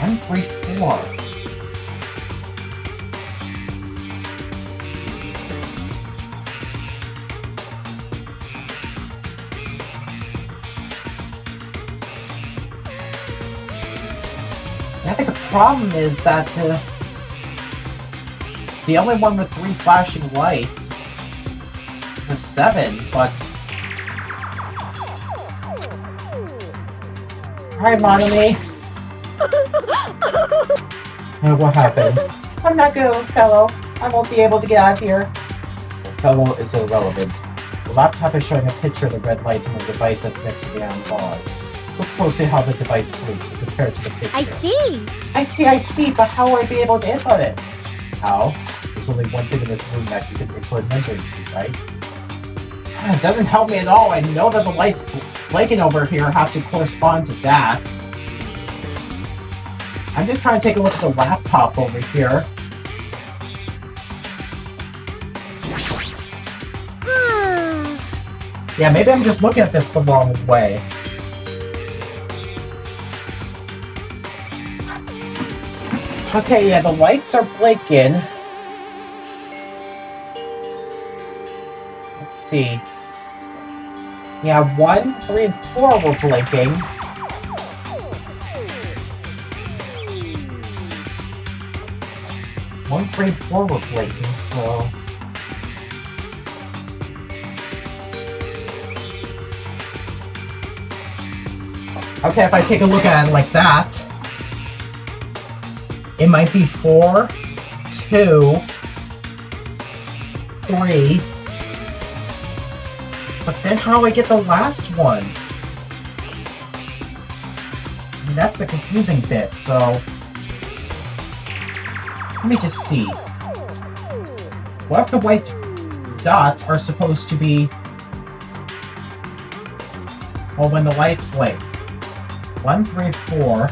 S6: 1, 3, 4. I think the problem is that the only one with 3 flashing lights is a 7, but... Hi, Monomi. What happened? I'm not good, Othello. I won't be able to get out of here. Othello is irrelevant. The laptop is showing a picture of the red lights on the device that's next to the iron bars. Look closely how the device blinks compared to the picture.
S2: I see,
S6: but how will I be able to input it? How? There's only one thing in this room that you can input memory to, right? It doesn't help me at all. I know that the lights blinking over here have to correspond to that. I'm just trying to take a look at the laptop over here. Yeah, maybe I'm just looking at this the wrong way. Okay, yeah, the lights are blinking. Let's see. Yeah, 1, 3, and 4 were blinking. One, 3, and 4 were blinking, so... Okay, if I take a look at it like that, it might be 4, 2, 3. But then how do I get the last one? I mean, that's the confusing bit, so... Let me just see. What if the white dots are supposed to be... Well, when the lights blink. 1, 3, 4.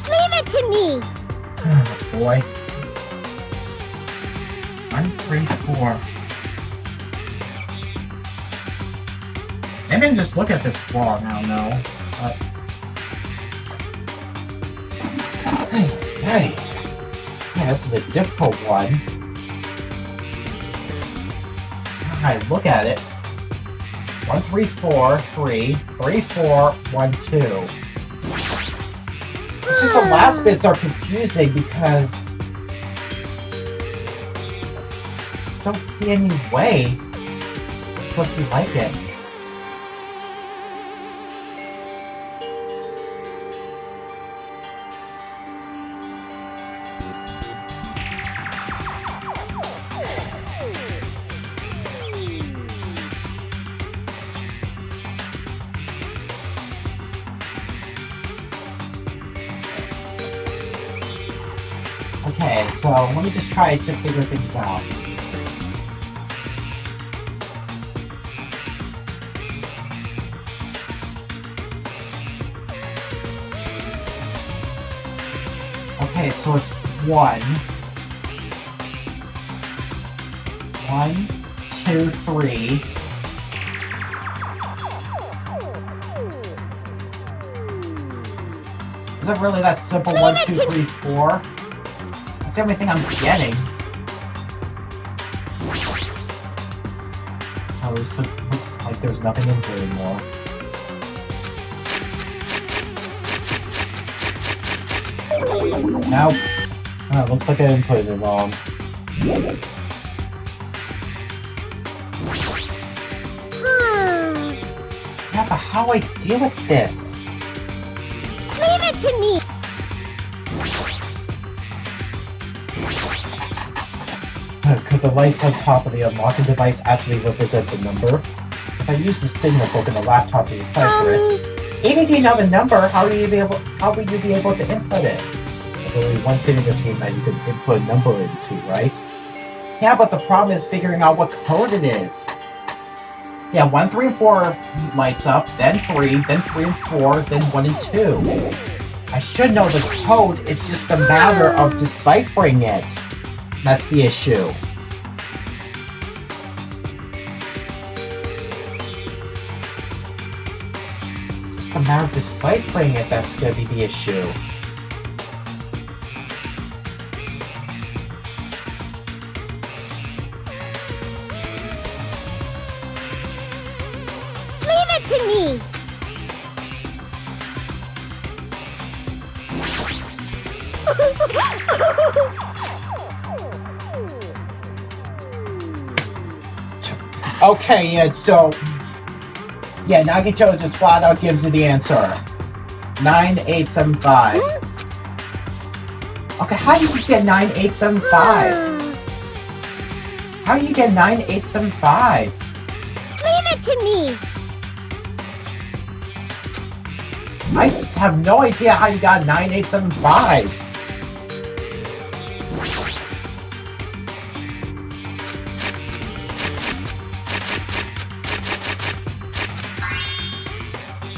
S2: Leave it to me.
S6: Oh, boy. 1, 3, 4. Maybe I can just look at this wall now, no. But... Hey. Yeah, this is a difficult one. Alright, look at it. 1, 3, 4, 3, 3, 4, 1, 2. It's just the last bits are confusing because I just don't see any way it's supposed to be like it. Okay, so let me just try to figure things out. Okay, so it's 1. 1, 2, 3. Is it really that simple? 1, 2, 3, 4? That's everything I'm getting. Oh, this looks like there's nothing in here anymore. Nope. Oh, looks like I inputted it wrong. Yeah, but how do I deal with this?
S2: Leave it to me!
S6: Could the lights on top of the unlocking device actually represent the number? If I use the signal book in the laptop to decipher it, even if you know the number, how would you be able to input it? There's only one thing in this game that you can input a number into, right? Yeah, but the problem is figuring out what code it is. Yeah, 1, 3, and 4 lights up, then 3, then 3 and 4, then 1 and 2. I should know the code, it's just a matter of deciphering it. That's the issue. Just a matter of deciphering it that's going to be the issue.
S2: Leave it to me!
S6: Okay, yeah, so... Yeah, Nagito just flat out gives you the answer. 9875. Okay, how do you get 9875? How do you get 9875?
S2: Leave it to me!
S6: I have no idea how you got 9875.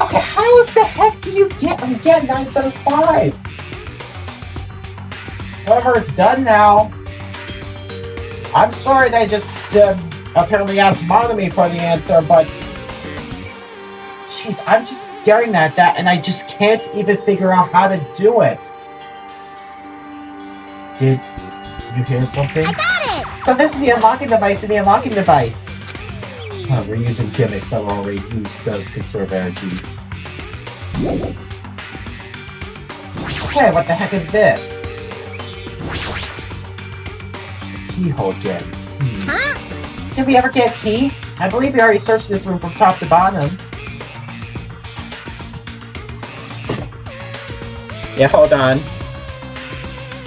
S6: Okay, how the heck do you get 975? However, it's done now. I'm sorry that I just apparently asked Monami for the answer, but jeez, I'm just staring at that and I just can't even figure out how to do it. Did you hear something?
S2: I got it!
S6: So this is the unlocking device and the unlocking device. We're using gimmicks that were already used does conserve energy. Okay, what the heck is this? A keyhole again.
S2: Huh?
S6: Did we ever get a key? I believe we already searched this room from top to bottom. Yeah, hold on.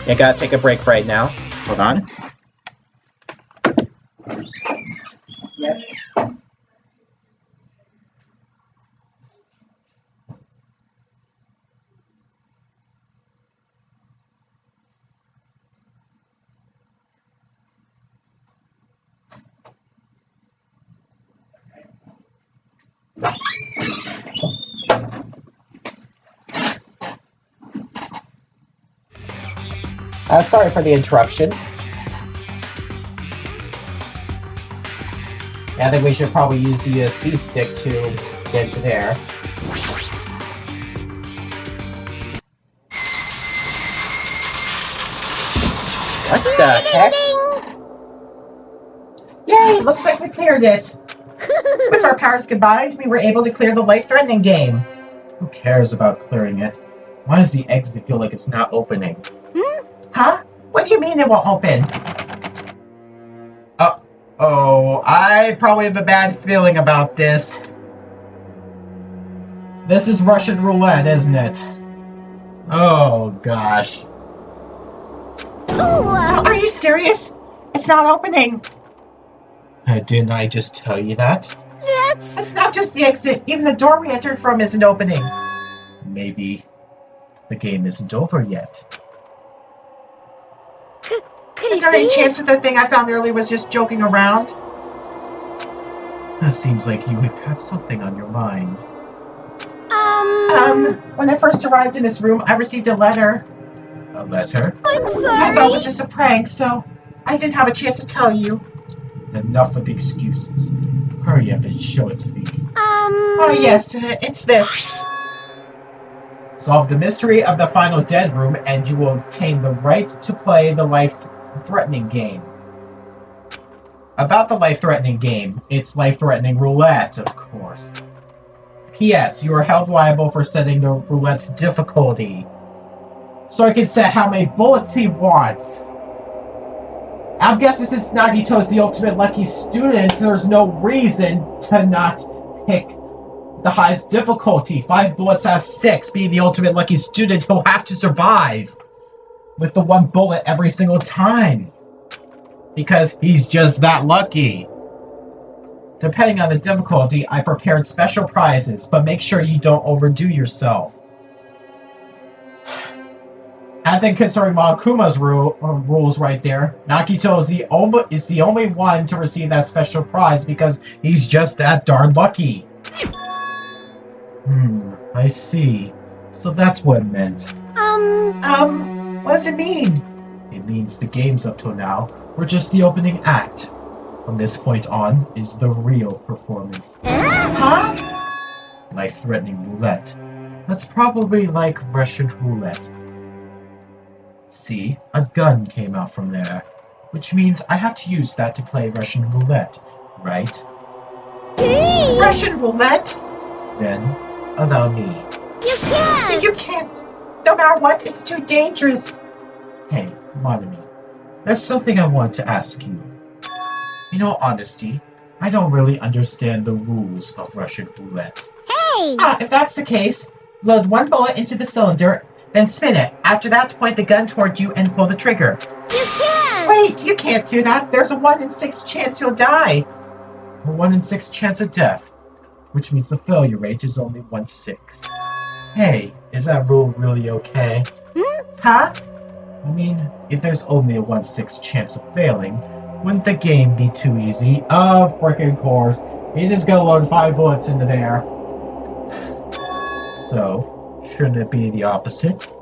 S6: You gotta take a break right now. Hold on. Yes. Sorry for the interruption.
S1: Yeah, I think we should probably use the USB stick to get into there. What the heck? Yay! Looks like we cleared it! With our powers combined, we were able to clear the life-threatening game. Who cares about clearing it? Why does the exit feel like it's not opening? Huh? What do you mean it won't open? Oh, I probably have a bad feeling about this. This is Russian roulette, isn't it? Oh, gosh. Are you serious? It's not opening. Didn't I just tell you that? It's not just the exit. Even the door we entered from isn't opening. Maybe the game isn't over yet. Is there any chance that the thing I found earlier was just joking around? It seems like you have got something on your mind. When I first arrived in this room, I received a letter. A letter?
S2: I'm sorry.
S1: I thought it was just a prank, so I didn't have a chance to tell you. Enough with the excuses. Hurry up and show it to me. Oh yes, it's this. Solve the mystery of the final dead room and you will obtain the right to play the life-threatening game. About the life-threatening game, it's life-threatening roulette, of course. P.S. You are held liable for setting the roulette's difficulty. So I can set how many bullets he wants. I'm guessing since Nagito's the ultimate lucky student, there's no reason to not pick the highest difficulty. 5 bullets out of 6. Being the ultimate lucky student, he'll have to survive with the 1 bullet every single time. Because he's just that lucky. Depending on the difficulty, I prepared special prizes, but make sure you don't overdo yourself. I think considering Monokuma's rules right there, Nagito is the only one to receive that special prize because he's just that darn lucky. I see. So that's what it meant. What does it mean? It means the games up till now were just the opening act. From this point on is the real performance. Huh? Life-threatening roulette. That's probably like Russian roulette. See, a gun came out from there, which means I have to use that to play Russian roulette, right?
S2: Hey!
S1: Russian roulette? Then, allow me.
S2: You can't!
S1: You can't! No matter what, it's too dangerous! Hey, Monami, there's something I want to ask you. In all honesty, I don't really understand the rules of Russian roulette.
S2: Hey!
S1: If that's the case, load 1 bullet into the cylinder, then spin it. After that, point the gun toward you and pull the trigger.
S2: You can't!
S1: Wait, you can't do that. There's a 1 in 6 chance you'll die. A 1 in 6 chance of death, which means the failure rate is only 1/6. Hey, is that rule really okay? Huh? I mean, if there's only a 1/6 chance of failing, wouldn't the game be too easy? Of freaking course. He's just gonna load 5 bullets into there. So, shouldn't it be the opposite?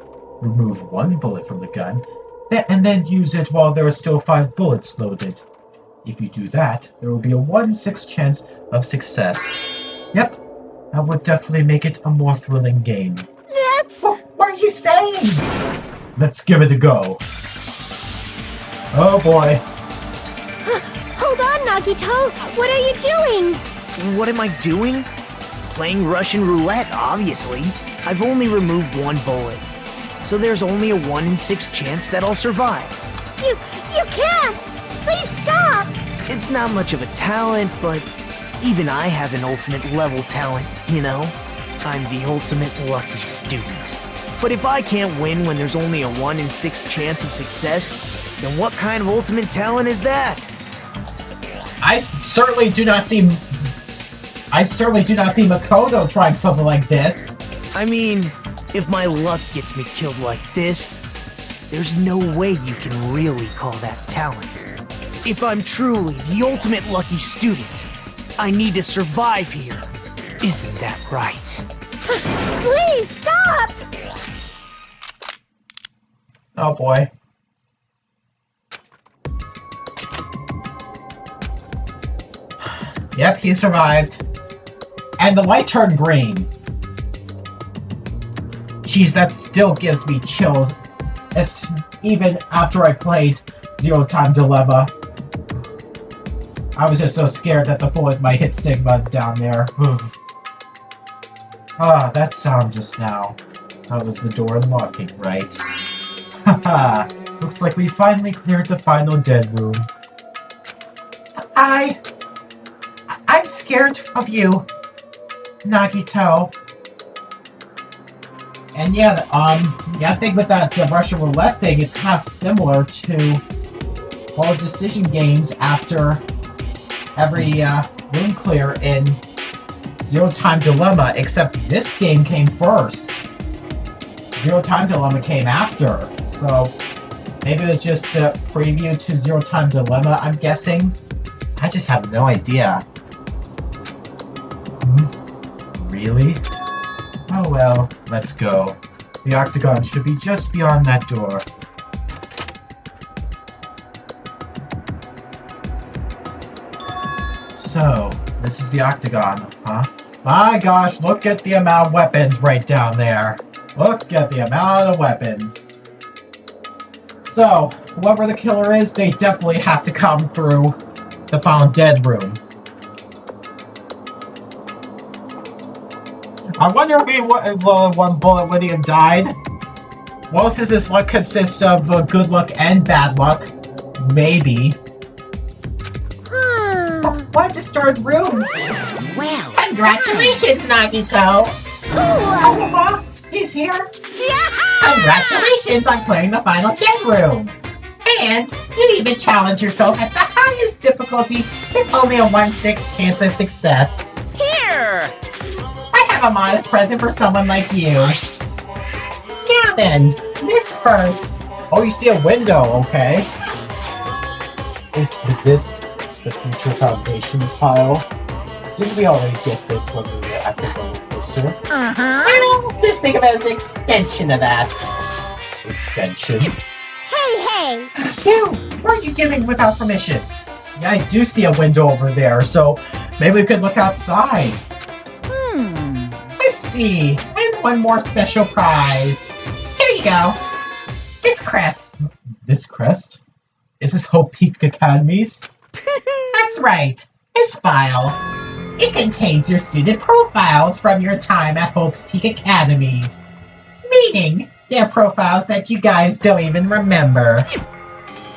S1: Remove 1 bullet from the gun, and then use it while there are still 5 bullets loaded. If you do that, there will be a 1/6 chance of success. Yep, that would definitely make it a more thrilling game.
S2: That's...
S1: What are you saying? Let's give it a go. Oh boy.
S2: Hold on, Nagito! What are you doing?
S3: What am I doing? Playing Russian roulette, obviously. I've only removed 1 bullet. So there's only a 1 in 6 chance that I'll survive.
S2: You can't! Please stop!
S3: It's not much of a talent, but even I have an ultimate level talent, you know? I'm the ultimate lucky student. But if I can't win when there's only a 1 in 6 chance of success, then what kind of ultimate talent is that?
S1: I certainly do not see Makoto trying something like this.
S3: I mean, if my luck gets me killed like this, there's no way you can really call that talent. If I'm truly the ultimate lucky student, I need to survive here. Isn't that right?
S2: Please stop!
S1: Oh boy.
S6: Yep, he survived. And the light turned green. Jeez, that still gives me chills. It's even after I played Zero Time Dilemma. I was just so scared that the bullet might hit Sigma down there. Ah, that sound just now. That was the door unlocking, right? Haha, looks like we finally cleared the final dead room. I'm scared of you, Nagito. And yeah, I think with that Russian roulette thing, it's kind of similar to all decision games after every room clear in Zero Time Dilemma, except this game came first. Zero Time Dilemma came after, so maybe it was just a preview to Zero Time Dilemma, I'm guessing. I just have no idea. Really? Oh well, let's go. The octagon should be just beyond that door. So, this is the octagon, huh? My gosh, look at the amount of weapons right down there. Look at the amount of weapons. So, whoever the killer is, they definitely have to come through the found dead room. I wonder if one bullet would he have died. Well, since this luck consists of good luck and bad luck, maybe. What a disturbed room!
S5: Well,
S6: Congratulations, Nagito! Oh, Mama, he's here! Congratulations on clearing the final dead room! And you even challenge yourself at the highest difficulty with only a 1/6 chance of success.
S5: here!
S6: I have a modest present for someone like you. Now then, this first. Oh, you see a window, okay. Is this the Future Foundations file? Didn't we already get this when we were at the roller coaster?
S5: Uh-huh.
S6: Well, just think of it as an extension of that. Extension?
S2: Hey!
S6: You! What are you giving without permission? Yeah, I do see a window over there, so maybe we could look outside. Let's see. And one more special prize. Here you go. This crest. This crest? Is this Hope Peak Academy's? That's right. This file. It contains your student profiles from your time at Hope's Peak Academy. Meaning, they're profiles that you guys don't even remember.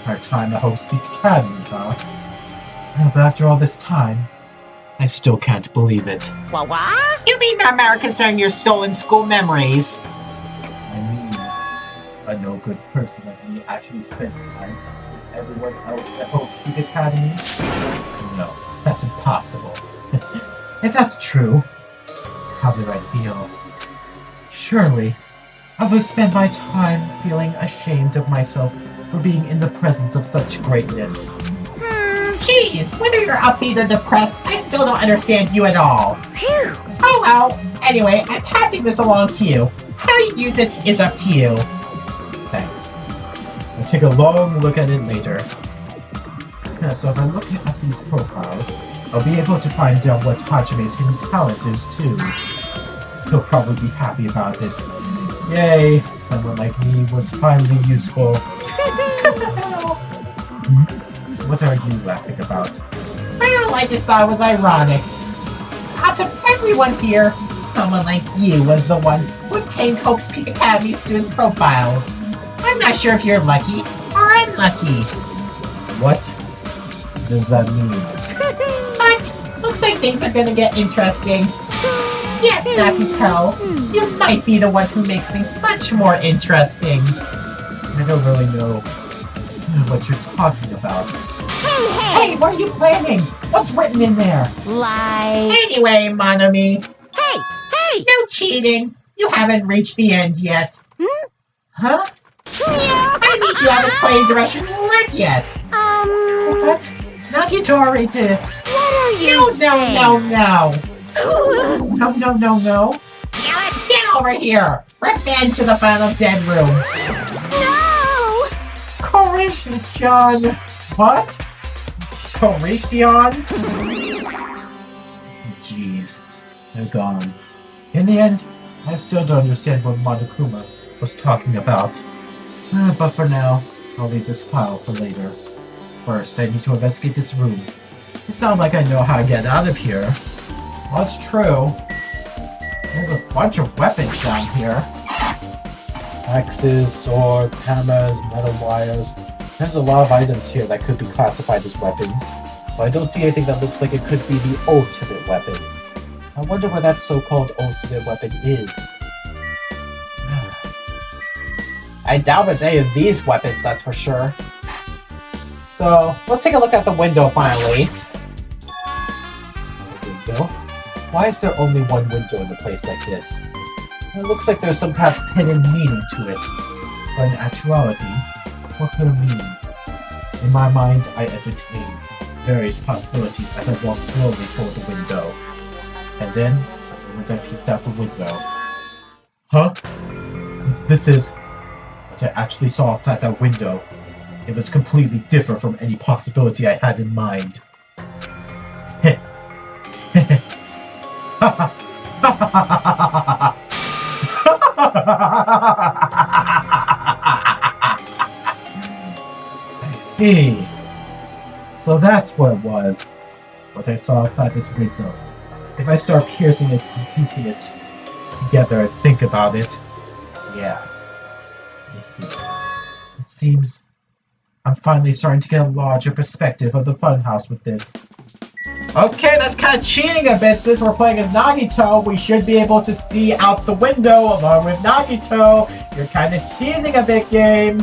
S6: Our time at Hope's Peak Academy, huh? But after all this time, I still can't believe it.
S5: What?
S6: You mean that Mara concerning your stolen school memories? I mean, a no-good person like me actually spent time with everyone else at Hope's Peak Academy? No, that's impossible. If that's true, how did I feel? Surely, I would spend my time feeling ashamed of myself for being in the presence of such greatness. Jeez, whether you're upbeat or depressed, I still don't understand you at all.
S5: Phew.
S6: Oh well, anyway, I'm passing this along to you. How you use it is up to you. Thanks. I'll take a long look at it later. Yeah, so if I look at these profiles, I'll be able to find out what Hajime's hidden talent is too. He'll probably be happy about it. Yay, someone like me was finally useful. What are you laughing about? Well, I just thought it was ironic. Out of everyone here, someone like you was the one who obtained Hope's Peak Academy student profiles. I'm not sure if you're lucky or unlucky. What does that mean? But looks like things are gonna get interesting. Yes, Nagito, you might be the one who makes things much more interesting. I don't really know what you're talking about. Hey, what are you planning? What's written in there?
S5: Like...
S6: Anyway, Monami,
S5: Hey!
S6: no cheating. You haven't reached the end yet. Huh? I mean, you haven't played the Russian roulette yet. What? Nagito already did it.
S5: What are you saying?
S6: No. No. Get over here. Revenge to the final dead room.
S2: No!
S6: Korishion. What? Korishion? jeez. They're gone. In the end, I still don't understand what Monokuma was talking about. But for now, I'll leave this file for later. First, I need to investigate this room. It sounds like I know how to get out of here. Well, that's true. There's a bunch of weapons down here. Axes, swords, hammers, metal wires. There's a lot of items here that could be classified as weapons. But I don't see anything that looks like it could be the ultimate weapon. I wonder what that so-called ultimate weapon is. I doubt it's any of these weapons, that's for sure. So, let's take a look at the window finally. Window? Why is there only one window in a place like this? It looks like there's some kind of hidden meaning to it. But in actuality, what could it mean? In my mind, I entertain various possibilities as I walked slowly toward the window. And then, the moment I peeked out the window... Huh? This is... What I actually saw outside that window. It was completely different from any possibility I had in mind. I see. So that's what it was. What I saw outside this window. If I start piercing it and piecing it together and think about it, yeah. I see. It seems I'm finally starting to get a larger perspective of the funhouse with this. Okay, that's kind of cheating a bit. Since we're playing as Nagito, we should be able to see out the window along with Nagito. You're kind of cheating a bit, game.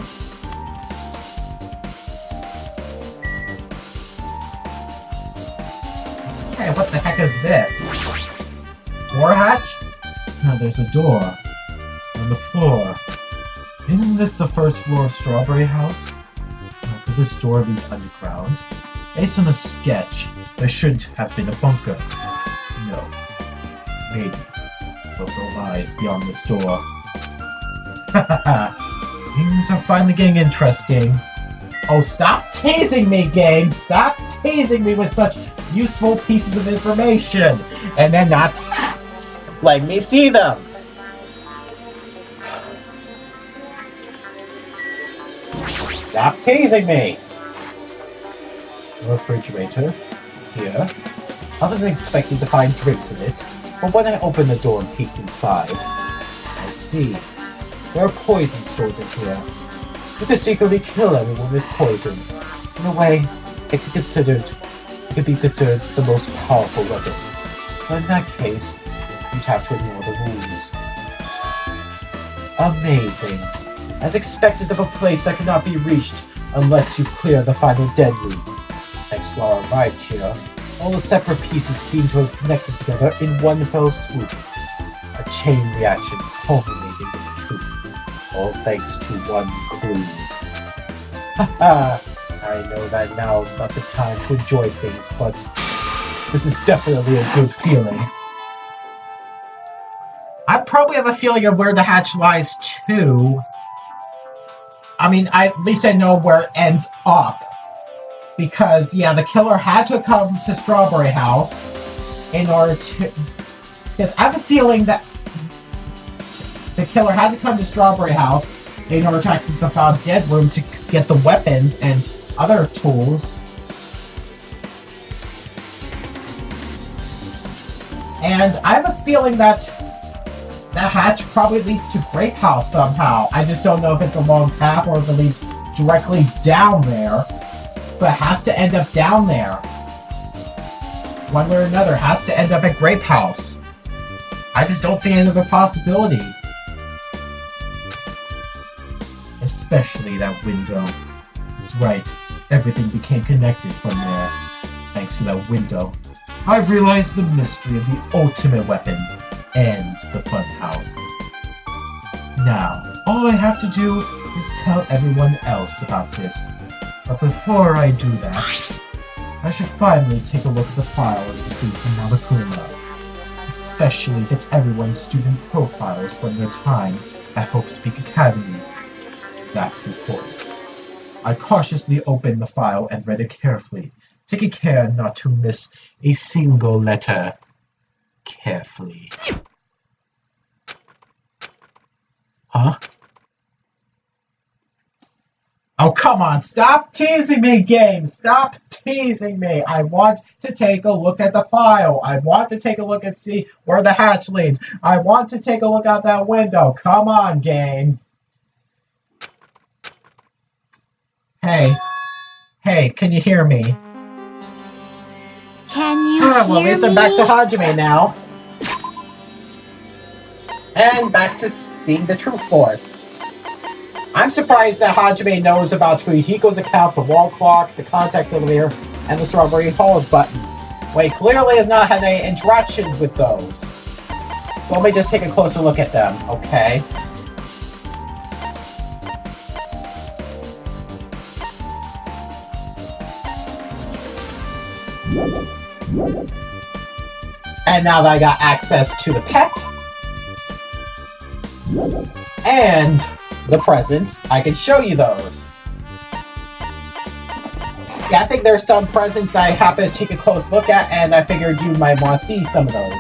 S6: Okay, what the heck is this? Door hatch? No, there's a door on the floor. Isn't this the first floor of Strawberry House? Could this door lead underground? Based on the sketch, there shouldn't have been a bunker. No. Maybe. But what lies beyond this door? Hahaha. Things are finally getting interesting. Oh, stop teasing me, game! Stop teasing me with such useful pieces of information! And then not let me see them! Stop teasing me! Refrigerator. Here. I wasn't expecting to find drinks in it, but when I opened the door and peeked inside, I see. There are poisons stored in here. You could secretly kill anyone with poison. In a way, it could be considered the most powerful weapon. But in that case, you'd have to ignore the rules. Amazing. As expected of a place that cannot be reached unless you clear the final dead room. Thanks to our arrived here, all the separate pieces seem to have connected together in one fell swoop. A chain reaction culminating in the truth. All thanks to one clue. Haha! I know that now's not the time to enjoy things, but this is definitely a good feeling. I probably have a feeling of where the hatch lies too. I mean, at least I know where it ends up. Because, yeah, the killer had to come to Strawberry House in order to... Because I have a feeling that the killer had to come to Strawberry House in order to access the found dead room to get the weapons and other tools. And I have a feeling that that hatch probably leads to Grape House somehow. I just don't know if it's a long path or if it leads directly down there. But it has to end up down there. One way or another, it has to end up at Grape House. I just don't see any other possibility. Especially that window. That's right, everything became connected from there. Thanks to that window, I've realized the mystery of the ultimate weapon and the funhouse. Now, all I have to do is tell everyone else about this. But before I do that, I should finally take a look at the file I received from Monokuma. Especially if it's everyone's student profiles from their time at Hope Speak Academy. That's important. I cautiously opened the file and read it carefully, taking care not to miss a single letter. carefully. Huh? Oh, come on, stop teasing me, game! Stop teasing me! I want to take a look at the file. I want to take a look and see where the hatch leads. I want to take a look out that window. Come on, game. Hey. Hey, can you hear me?
S5: Can you
S6: Well, at
S5: hear
S6: least
S5: me?
S6: I'm back to Hajime now. And back to seeing the truth bullets. I'm surprised that Hajime knows about Fuyuhiko's account, the wall clock, the contact elevator, and the Strawberry Halls button. Well, he clearly has not had any interactions with those. So let me just take a closer look at them, okay? And now that I got access to the pet and the presents, I can show you those. Yeah, I think there's some presents that I happen to take a close look at, and I figured you might want to see some of those.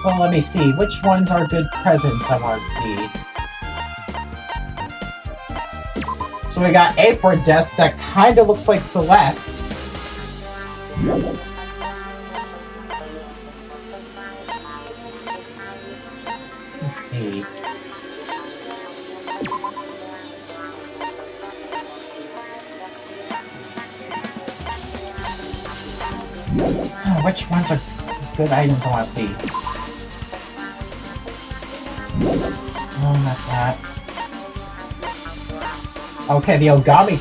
S6: So let me see, which ones are good presents I want to see. So we got April Desk that kind of looks like Celeste. Let's see. Oh, which ones are good items I want to see? Oh, not that. Okay, the Ogami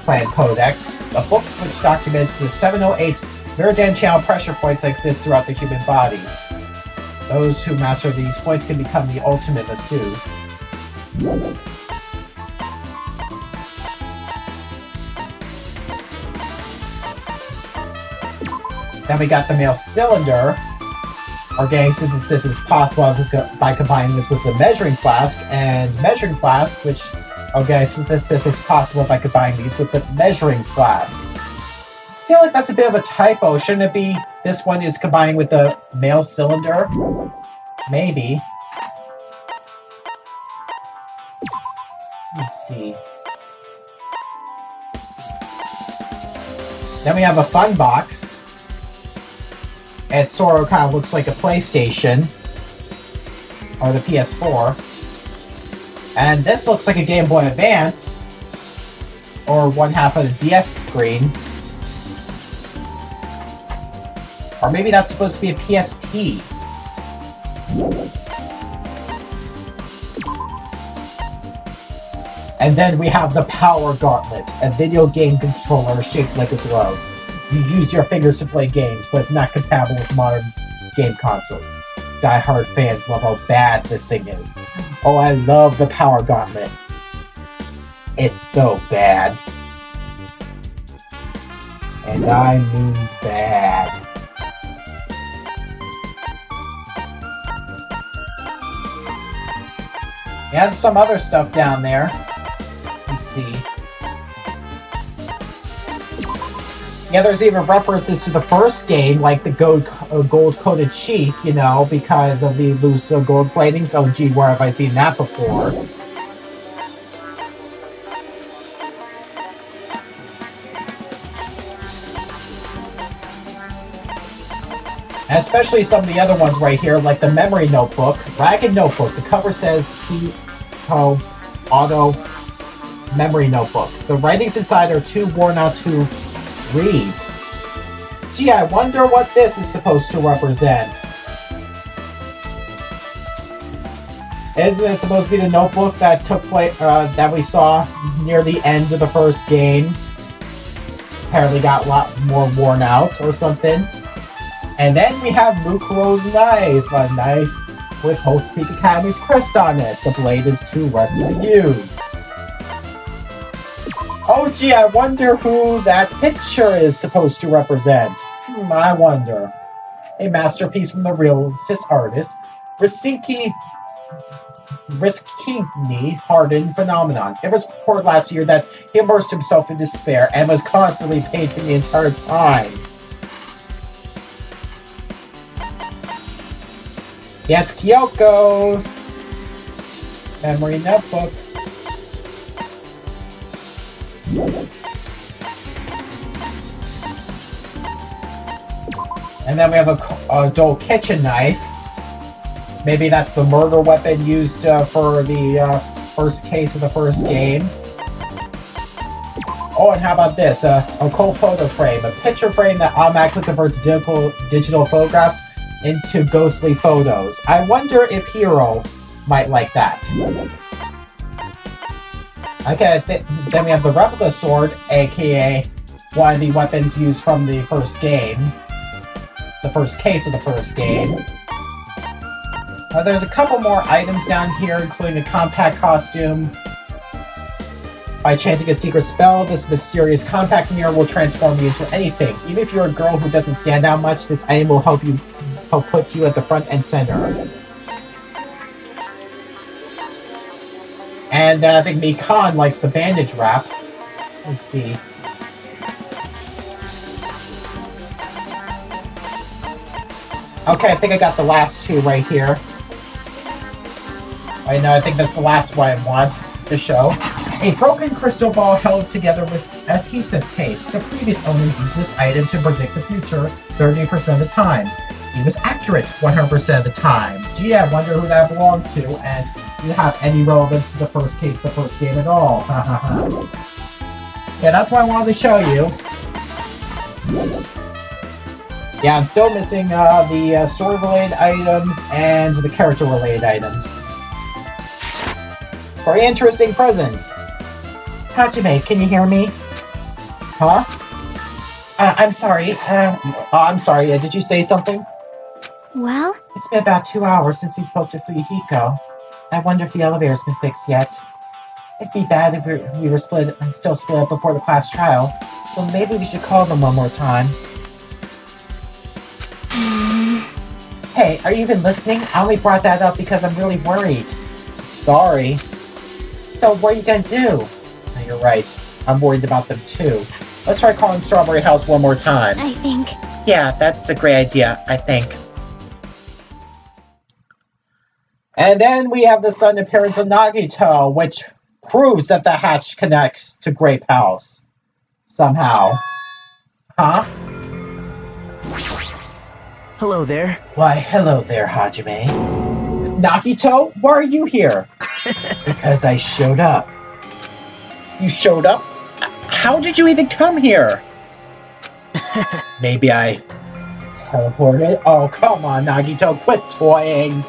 S6: Clan Codex, a book which documents the 708 Meridian channel pressure points that exist throughout the human body. Those who master these points can become the ultimate masseuse. Then we got the male cylinder. Organic synthesis is possible by combining this with the measuring flask, and measuring flask, which organic synthesis is possible by combining these with the measuring flask. I feel like that's a bit of a typo. Shouldn't it be this one is combining with the male cylinder? Maybe. Let's see. Then we have a fun box. It sort of kind of looks like a PlayStation. Or the PS4. And this looks like a Game Boy Advance. Or one half of the DS screen. Or maybe that's supposed to be a PSP. And then we have the Power Gauntlet, a video game controller shaped like a glove. You use your fingers to play games, but it's not compatible with modern game consoles. Die-hard fans love how bad this thing is. Oh, I love the Power Gauntlet. It's so bad. And I mean bad. And some other stuff down there. Let's see. Yeah, there's even references to the first game, like the gold-coated sheath, you know, because of the loose gold platings. Oh, gee, where have I seen that before? And especially some of the other ones right here, like the memory notebook, Ragged Notebook. The cover says Keto Auto Memory Notebook. The writings inside are too worn out to read. Gee, I wonder what this is supposed to represent. Isn't it supposed to be the notebook that took place that we saw near the end of the first game? Apparently got a lot more worn out or something. And then we have Mukuro's knife, a knife with Hope Peak Academy's crest on it. The blade is too rusty to use. Oh gee, I wonder who that picture is supposed to represent. I wonder. A masterpiece from the realist artist, Riskini Hardened Phenomenon. It was reported last year that he immersed himself in despair and was constantly painting the entire time.
S1: Yes, Kyoko's memory notebook. And then we have a dull kitchen knife. Maybe that's the murder weapon used for the first case of the first game. Oh, and how about this? A cold photo frame. A picture frame that automatically converts digital photographs into ghostly photos. I wonder if Hero might like that. Okay, then we have the replica sword, aka one of the weapons used from the first game. The first case of the first game. There's a couple more items down here, including a compact costume. By chanting a secret spell, this mysterious compact mirror will transform you into anything. Even if you're a girl who doesn't stand out much, this item will help put you at the front and center. And I think Mikan likes the bandage wrap. Let's see. Okay, I think I got the last two right here. I know, I think that's the last one I want to show. A broken crystal ball held together with adhesive tape. The previous owner used this item to predict the future 30% of the time. He was accurate 100% of the time. Gee, I wonder who that belonged to, and did it have any relevance to the first case, the first game at all? Yeah, that's what I wanted to show you. Yeah, I'm still missing the story-related items and the character-related items. Very interesting presents. Hajime, can you hear me? Huh? I'm sorry. I'm sorry. Did you say something?
S2: Well?
S1: It's been about 2 hours since we spoke to Fuyuhiko. I wonder if the elevator's been fixed yet. It'd be bad if we were still split up before the class trial, so maybe we should call them one more time. Hey, are you even listening? I only brought that up because I'm really worried. Sorry. So what are you gonna do? Oh, you're right. I'm worried about them too. Let's try calling Strawberry House one more time.
S2: I think.
S1: Yeah, that's a great idea, I think. And then we have the sudden appearance of Nagito, which proves that the hatch connects to Grape House. Somehow. Huh?
S3: Hello there.
S1: Why, hello there, Hajime. Nagito, why are you here? Because I showed up. You showed up? How did you even come here? Maybe I teleported? Oh, come on, Nagito, quit toying.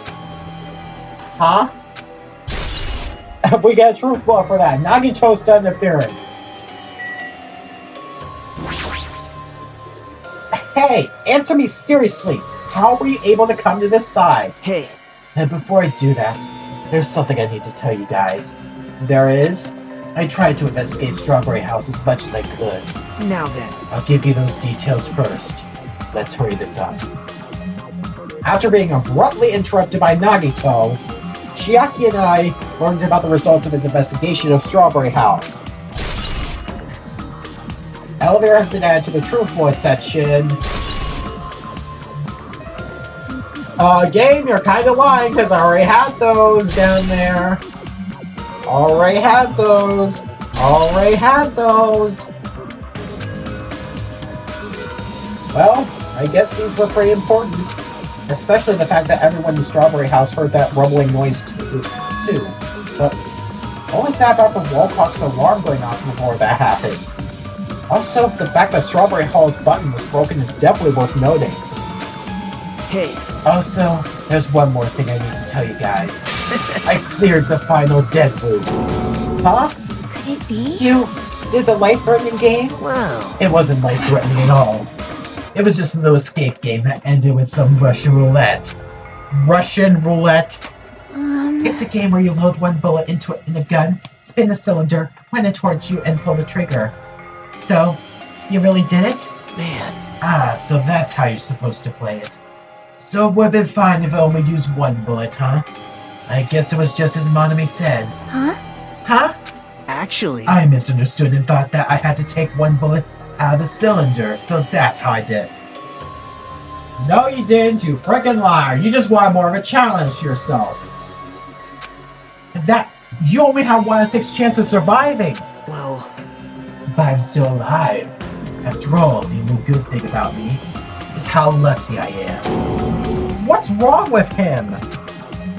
S1: Huh? We got a truth ball for that. Nagito's sudden appearance. Hey, answer me seriously. How were you able to come to this side?
S3: Hey.
S1: And before I do that, there's something I need to tell you guys. There is? I tried to investigate Strawberry House as much as I could.
S3: Now then.
S1: I'll give you those details first. Let's hurry this up. After being abruptly interrupted by Nagito, Chiaki and I learned about the results of his investigation of Strawberry House. Elevator has been added to the Truth Void section. Game, you're kind of lying because I already had those down there. Already had those. Already had those. Well, I guess these were pretty important. Especially the fact that everyone in Strawberry House heard that rumbling noise too. But what was that about the wall clock's alarm going off before that happened? Also, the fact that Strawberry Hall's button was broken is definitely worth noting.
S3: Hey.
S1: Also, there's one more thing I need to tell you guys. I cleared the final dead loop. Huh?
S2: Could it be?
S1: You did the life-threatening game?
S3: Wow.
S1: It wasn't life-threatening at all. It was just a little escape game that ended with some Russian roulette. Russian roulette? It's a game where you load one bullet into it in a gun, spin the cylinder, point it towards you, and pull the trigger. So, you really did it?
S3: Man.
S1: Ah, so that's how you're supposed to play it. So it would have been fine if I only used one bullet, huh? I guess it was just as Monami said.
S2: Huh?
S1: Huh?
S3: Actually...
S1: I misunderstood and thought that I had to take one bullet out of the cylinder, so that's how I did it.
S6: No, you didn't, you frickin' liar. You just want more of a challenge to yourself. And that, you only have 1 in 6 chance of surviving.
S3: Well,
S6: But I'm still alive. After all, the only good thing about me is how lucky I am. What's wrong with him?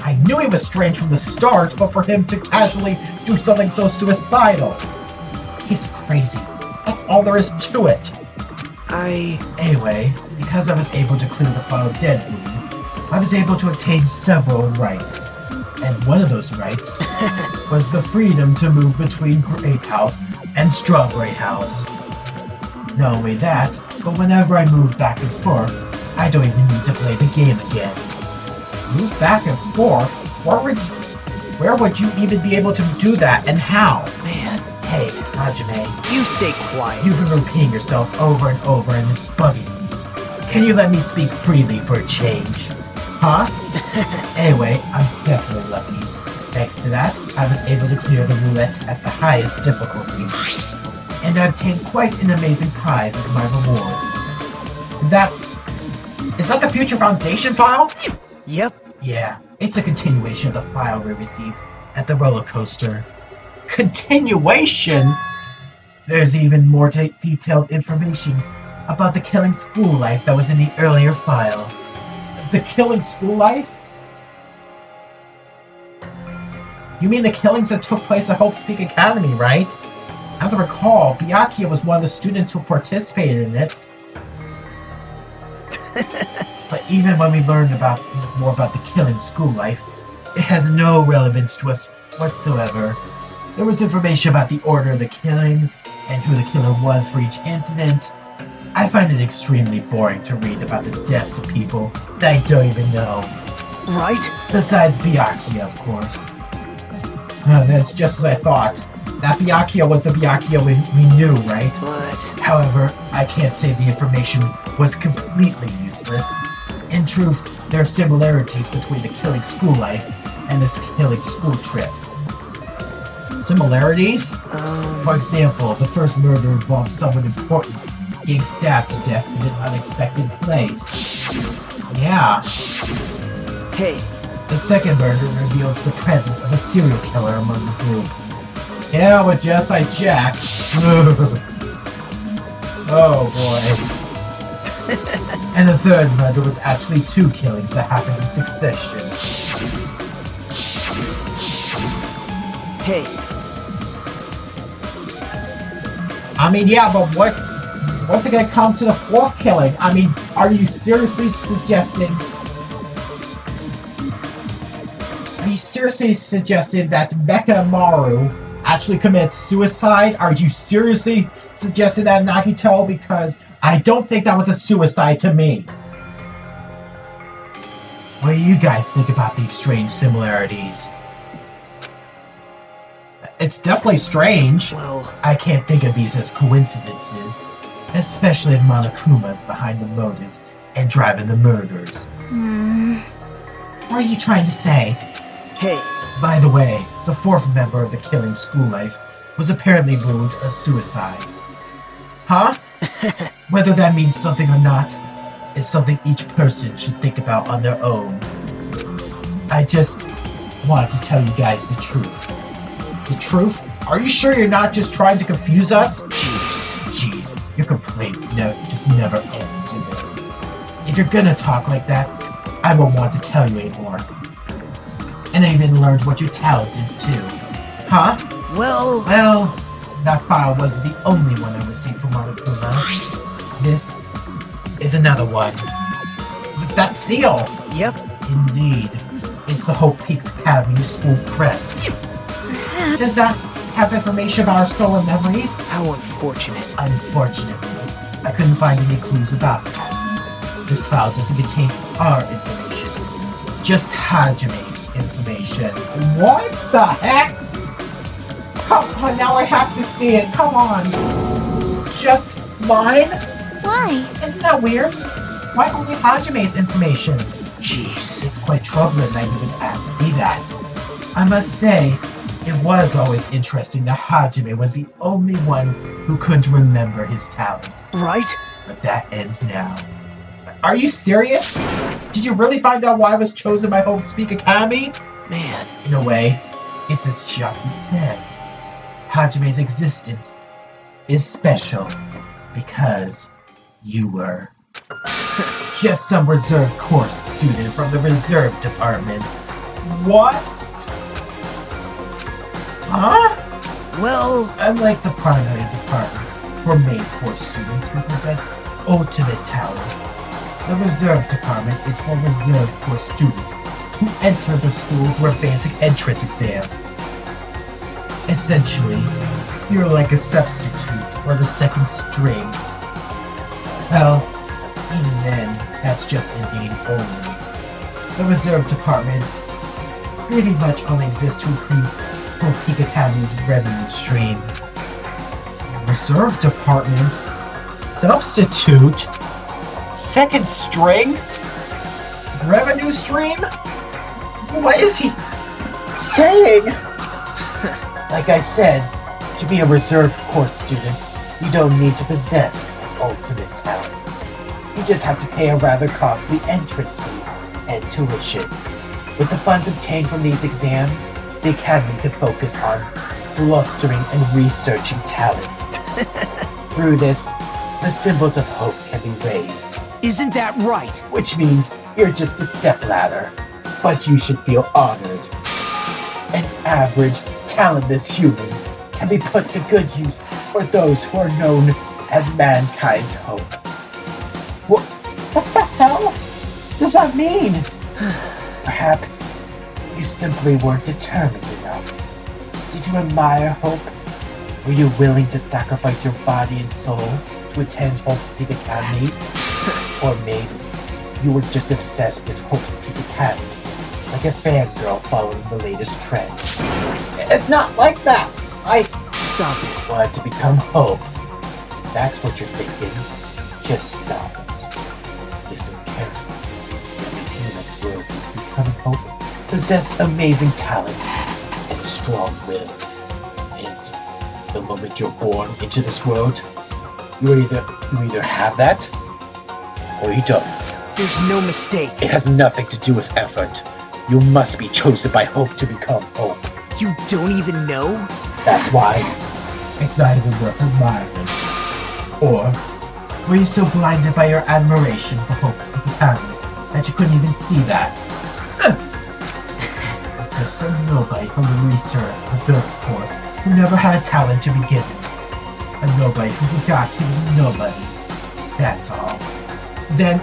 S6: I knew he was strange from the start, but for him to casually do something so suicidal. He's crazy. That's all there is to it. Anyway, because I was able to clear the file dead room, I was able to obtain several rights. And one of those rights was the freedom to move between Grape House and Strawberry House. Not only that, but whenever I move back and forth, I don't even need to play the game again. Move back and forth? Where would you even be able to do that, and how?
S3: man,
S6: Hey, Hajime,
S3: you stay quiet.
S6: you've been repeating yourself over and over and it's bugging me. Can you let me speak freely for a change? Huh? Anyway, I'm definitely lucky. Thanks to that, I was able to clear the roulette at the highest difficulty. And I obtained quite an amazing prize as my reward. Is that the Future Foundation file?
S3: Yep.
S6: Yeah, it's a continuation of the file we received at the roller coaster. Continuation? There's even more detailed information about the killing school life that was in the earlier file. The killing school life? You mean the killings that took place at Hope's Peak Academy, right? As I recall, Byakuya was one of the students who participated in it. But even when we learned more about the killing school life, it has no relevance to us whatsoever. There was information about the order of the killings and who the killer was for each incident. I find it extremely boring to read about the deaths of people that I don't even know.
S3: Right?
S6: Besides Byakuya, of course. That's just as I thought. That Byakuya was the Byakuya we knew, right?
S3: But
S6: However, I can't say the information was completely useless. In truth, there are similarities between the killing school life and this killing school trip. Similarities? For example, the first murder involved someone important getting stabbed to death in an unexpected place. Yeah.
S3: hey,
S6: The second murder revealed the presence of a serial killer among the group. Yeah, with just like Jack. Oh boy. And the third murder was actually 2 killings that happened in succession.
S3: hey,
S6: I mean, yeah, but what's it gonna come to the 4th killing? I mean, are you seriously suggesting that Mecha Maru actually commits suicide? Are you seriously suggesting that, Nagito? Because I don't think that was a suicide to me. What do you guys think about these strange similarities? It's definitely strange.
S3: well,
S6: I can't think of these as coincidences, especially if Monokuma's behind the motives and driving the murders. What are you trying to say?
S3: hey,
S6: By the way, the 4th member of the killing school life was apparently ruled a suicide. Huh? Whether that means something or not is something each person should think about on their own. I just wanted to tell you guys the truth. The truth? Are you sure you're not just trying to confuse us? Jeez, your complaints just never end, do they? If you're gonna talk like that, I won't want to tell you anymore. And I even learned what your talent is too. Huh?
S3: well,
S6: Well, that file wasn't the only one I received from Monokuma. This is another one. That seal!
S3: yep,
S6: Indeed. It's the Hope Peak Academy school crest. Does that have information about our stolen memories?
S3: how unfortunate.
S6: Unfortunately, I couldn't find any clues about that. This file doesn't contain our information, just Hajime's information. What the heck? Come on, now I have to see it. Come on. Just mine?
S2: Why?
S6: Isn't that weird? Why only Hajime's information?
S3: Jeez.
S6: It's quite troubling that you would ask me that. I must say, it was always interesting that Hajime was the only one who couldn't remember his talent.
S3: Right?
S6: But that ends now. Are you serious? Did you really find out why I was chosen by Hope Speak Academy?
S3: Man,
S6: In a way, it's as Chiaki said. Hajime's existence is special because you were just some reserve course student from the reserve department. What? Huh?
S3: well,
S6: Unlike the primary department for main course students who possess ultimate talents, the reserve department is for reserve course students who enter the school through a basic entrance exam. Essentially, you're like a substitute or the second string. Well, even then, that's just in name only. The reserve department pretty much only exists to increase Hope Peak Academy's revenue stream. Reserve department? Substitute? Second string? Revenue stream? What is he saying? Like I said, to be a reserve course student, you don't need to possess ultimate talent. You just have to pay a rather costly entrance fee and tuition. With the funds obtained from these exams, the Academy could focus on blustering and researching talent. Through this, the symbols of hope can be raised,
S3: isn't that right?
S6: which means you're just a stepladder, but you should feel honored. An average, talentless human can be put to good use for those who are known as mankind's hope. What the hell does that mean? Perhaps you simply weren't determined enough. Did you admire hope? Were you willing to sacrifice your body and soul to attend Hope's Peak Academy? Or maybe you were just obsessed with Hope's Peak Academy, like a fangirl following the latest trend. It's not like that! I
S3: Stop it.
S6: wanted to become Hope. That's what you're thinking. Just stop it. Listen carefully. Every human will be becoming Hope possess amazing talents and strong will. And the moment you're born into this world, you either have that or you don't.
S3: There's no mistake.
S6: It has nothing to do with effort. You must be chosen by Hope to become Hope.
S3: You don't even know?
S6: That's why it's not even worth admiring. Or were you so blinded by your admiration for Hope's Peak Academy that you couldn't even see that? Just some nobody from the reserve course who never had a talent to begin with. A nobody who forgot he was a nobody. That's all. Then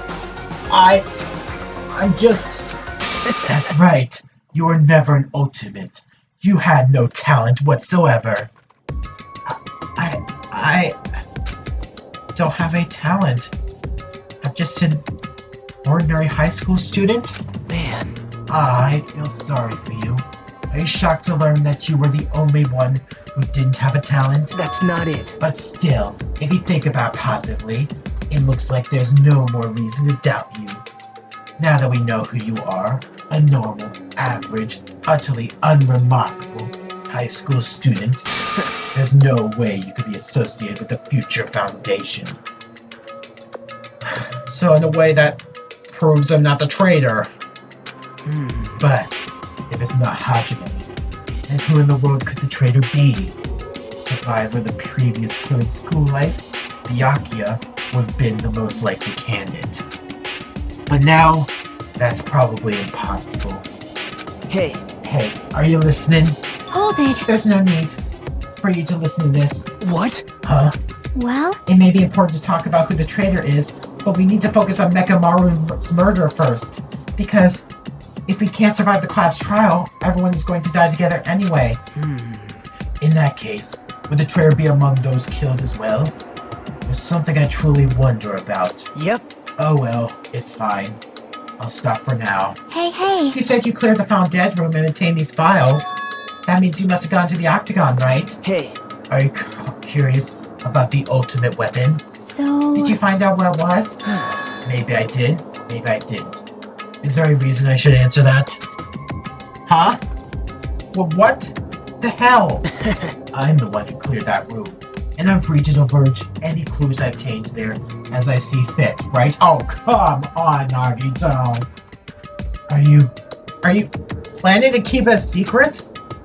S6: I'm just... That's right. You were never an ultimate. You had no talent whatsoever. I don't have a talent. I'm just an ordinary high school student.
S3: Man,
S6: I feel sorry for you. Are you shocked to learn that you were the only one who didn't have a talent?
S3: that's not it.
S6: But still, if you think about it positively, it looks like there's no more reason to doubt you. Now that we know who you are, a normal, average, utterly unremarkable high school student, there's no way you could be associated with the future foundation. So in a way that proves I'm not the traitor. But if it's not Hajime, then who in the world could the traitor be? Survivor of the previous killing school life, Byakuya would have been the most likely candidate. But now, that's probably impossible.
S3: Hey,
S6: Hey, are you listening?
S2: Hold it.
S6: There's no need for you to listen to this.
S3: what?
S6: Huh?
S2: Well,
S6: It may be important to talk about who the traitor is, but we need to focus on Mekamaru's murder first. Because if we can't survive the class trial, everyone is going to die together anyway. In that case, would the traitor be among those killed as well? There's something I truly wonder about.
S3: Yep.
S6: Oh well, it's fine. I'll stop for now.
S2: hey.
S6: You said you cleared the found dead room and obtained these files. That means you must have gone to the Octagon, right?
S3: Hey,
S6: Are you curious about the ultimate weapon?
S2: So...
S6: Did you find out what it was? Maybe I did, maybe I didn't. Is there a reason I should answer that? Huh? Well, what the hell? I'm the one who cleared that room, and I'm free to divulge any clues I obtained there as I see fit, right? Oh, come on, Nagito. Are you planning to keep it a secret?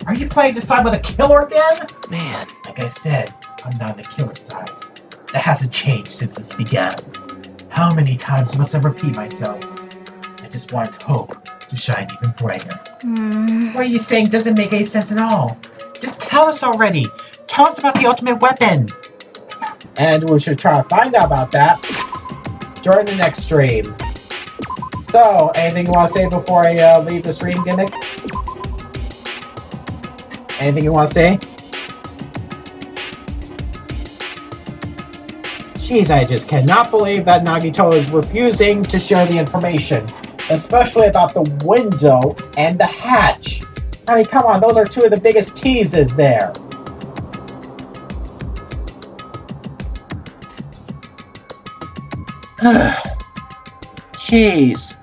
S6: Are you planning to side with a killer again?
S3: Man,
S6: Like I said, I'm not on the killer side. That hasn't changed since this began. How many times must I repeat myself? I just want hope to shine even brighter. What are you saying doesn't make any sense at all. Just tell us already. Tell us about the ultimate weapon. And we should try to find out about that during the next stream. So, anything you want to say before I leave the stream, Gimmick? Anything you want to say? Jeez, I just cannot believe that Nagito is refusing to share the information. Especially about the window and the hatch. I mean, come on, those are two of the biggest teases there. Jeez.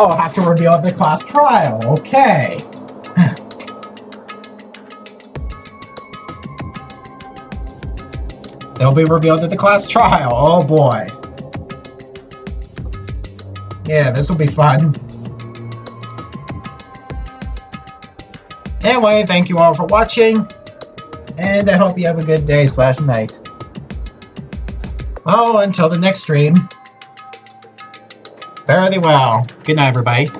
S6: Oh, I'll have to reveal at the class trial. Okay. They'll be revealed at the class trial. Oh boy. Yeah, this will be fun. Anyway, thank you all for watching. And I hope you have a good day / night. Oh, until the next stream. Fairly well. Good night, everybody.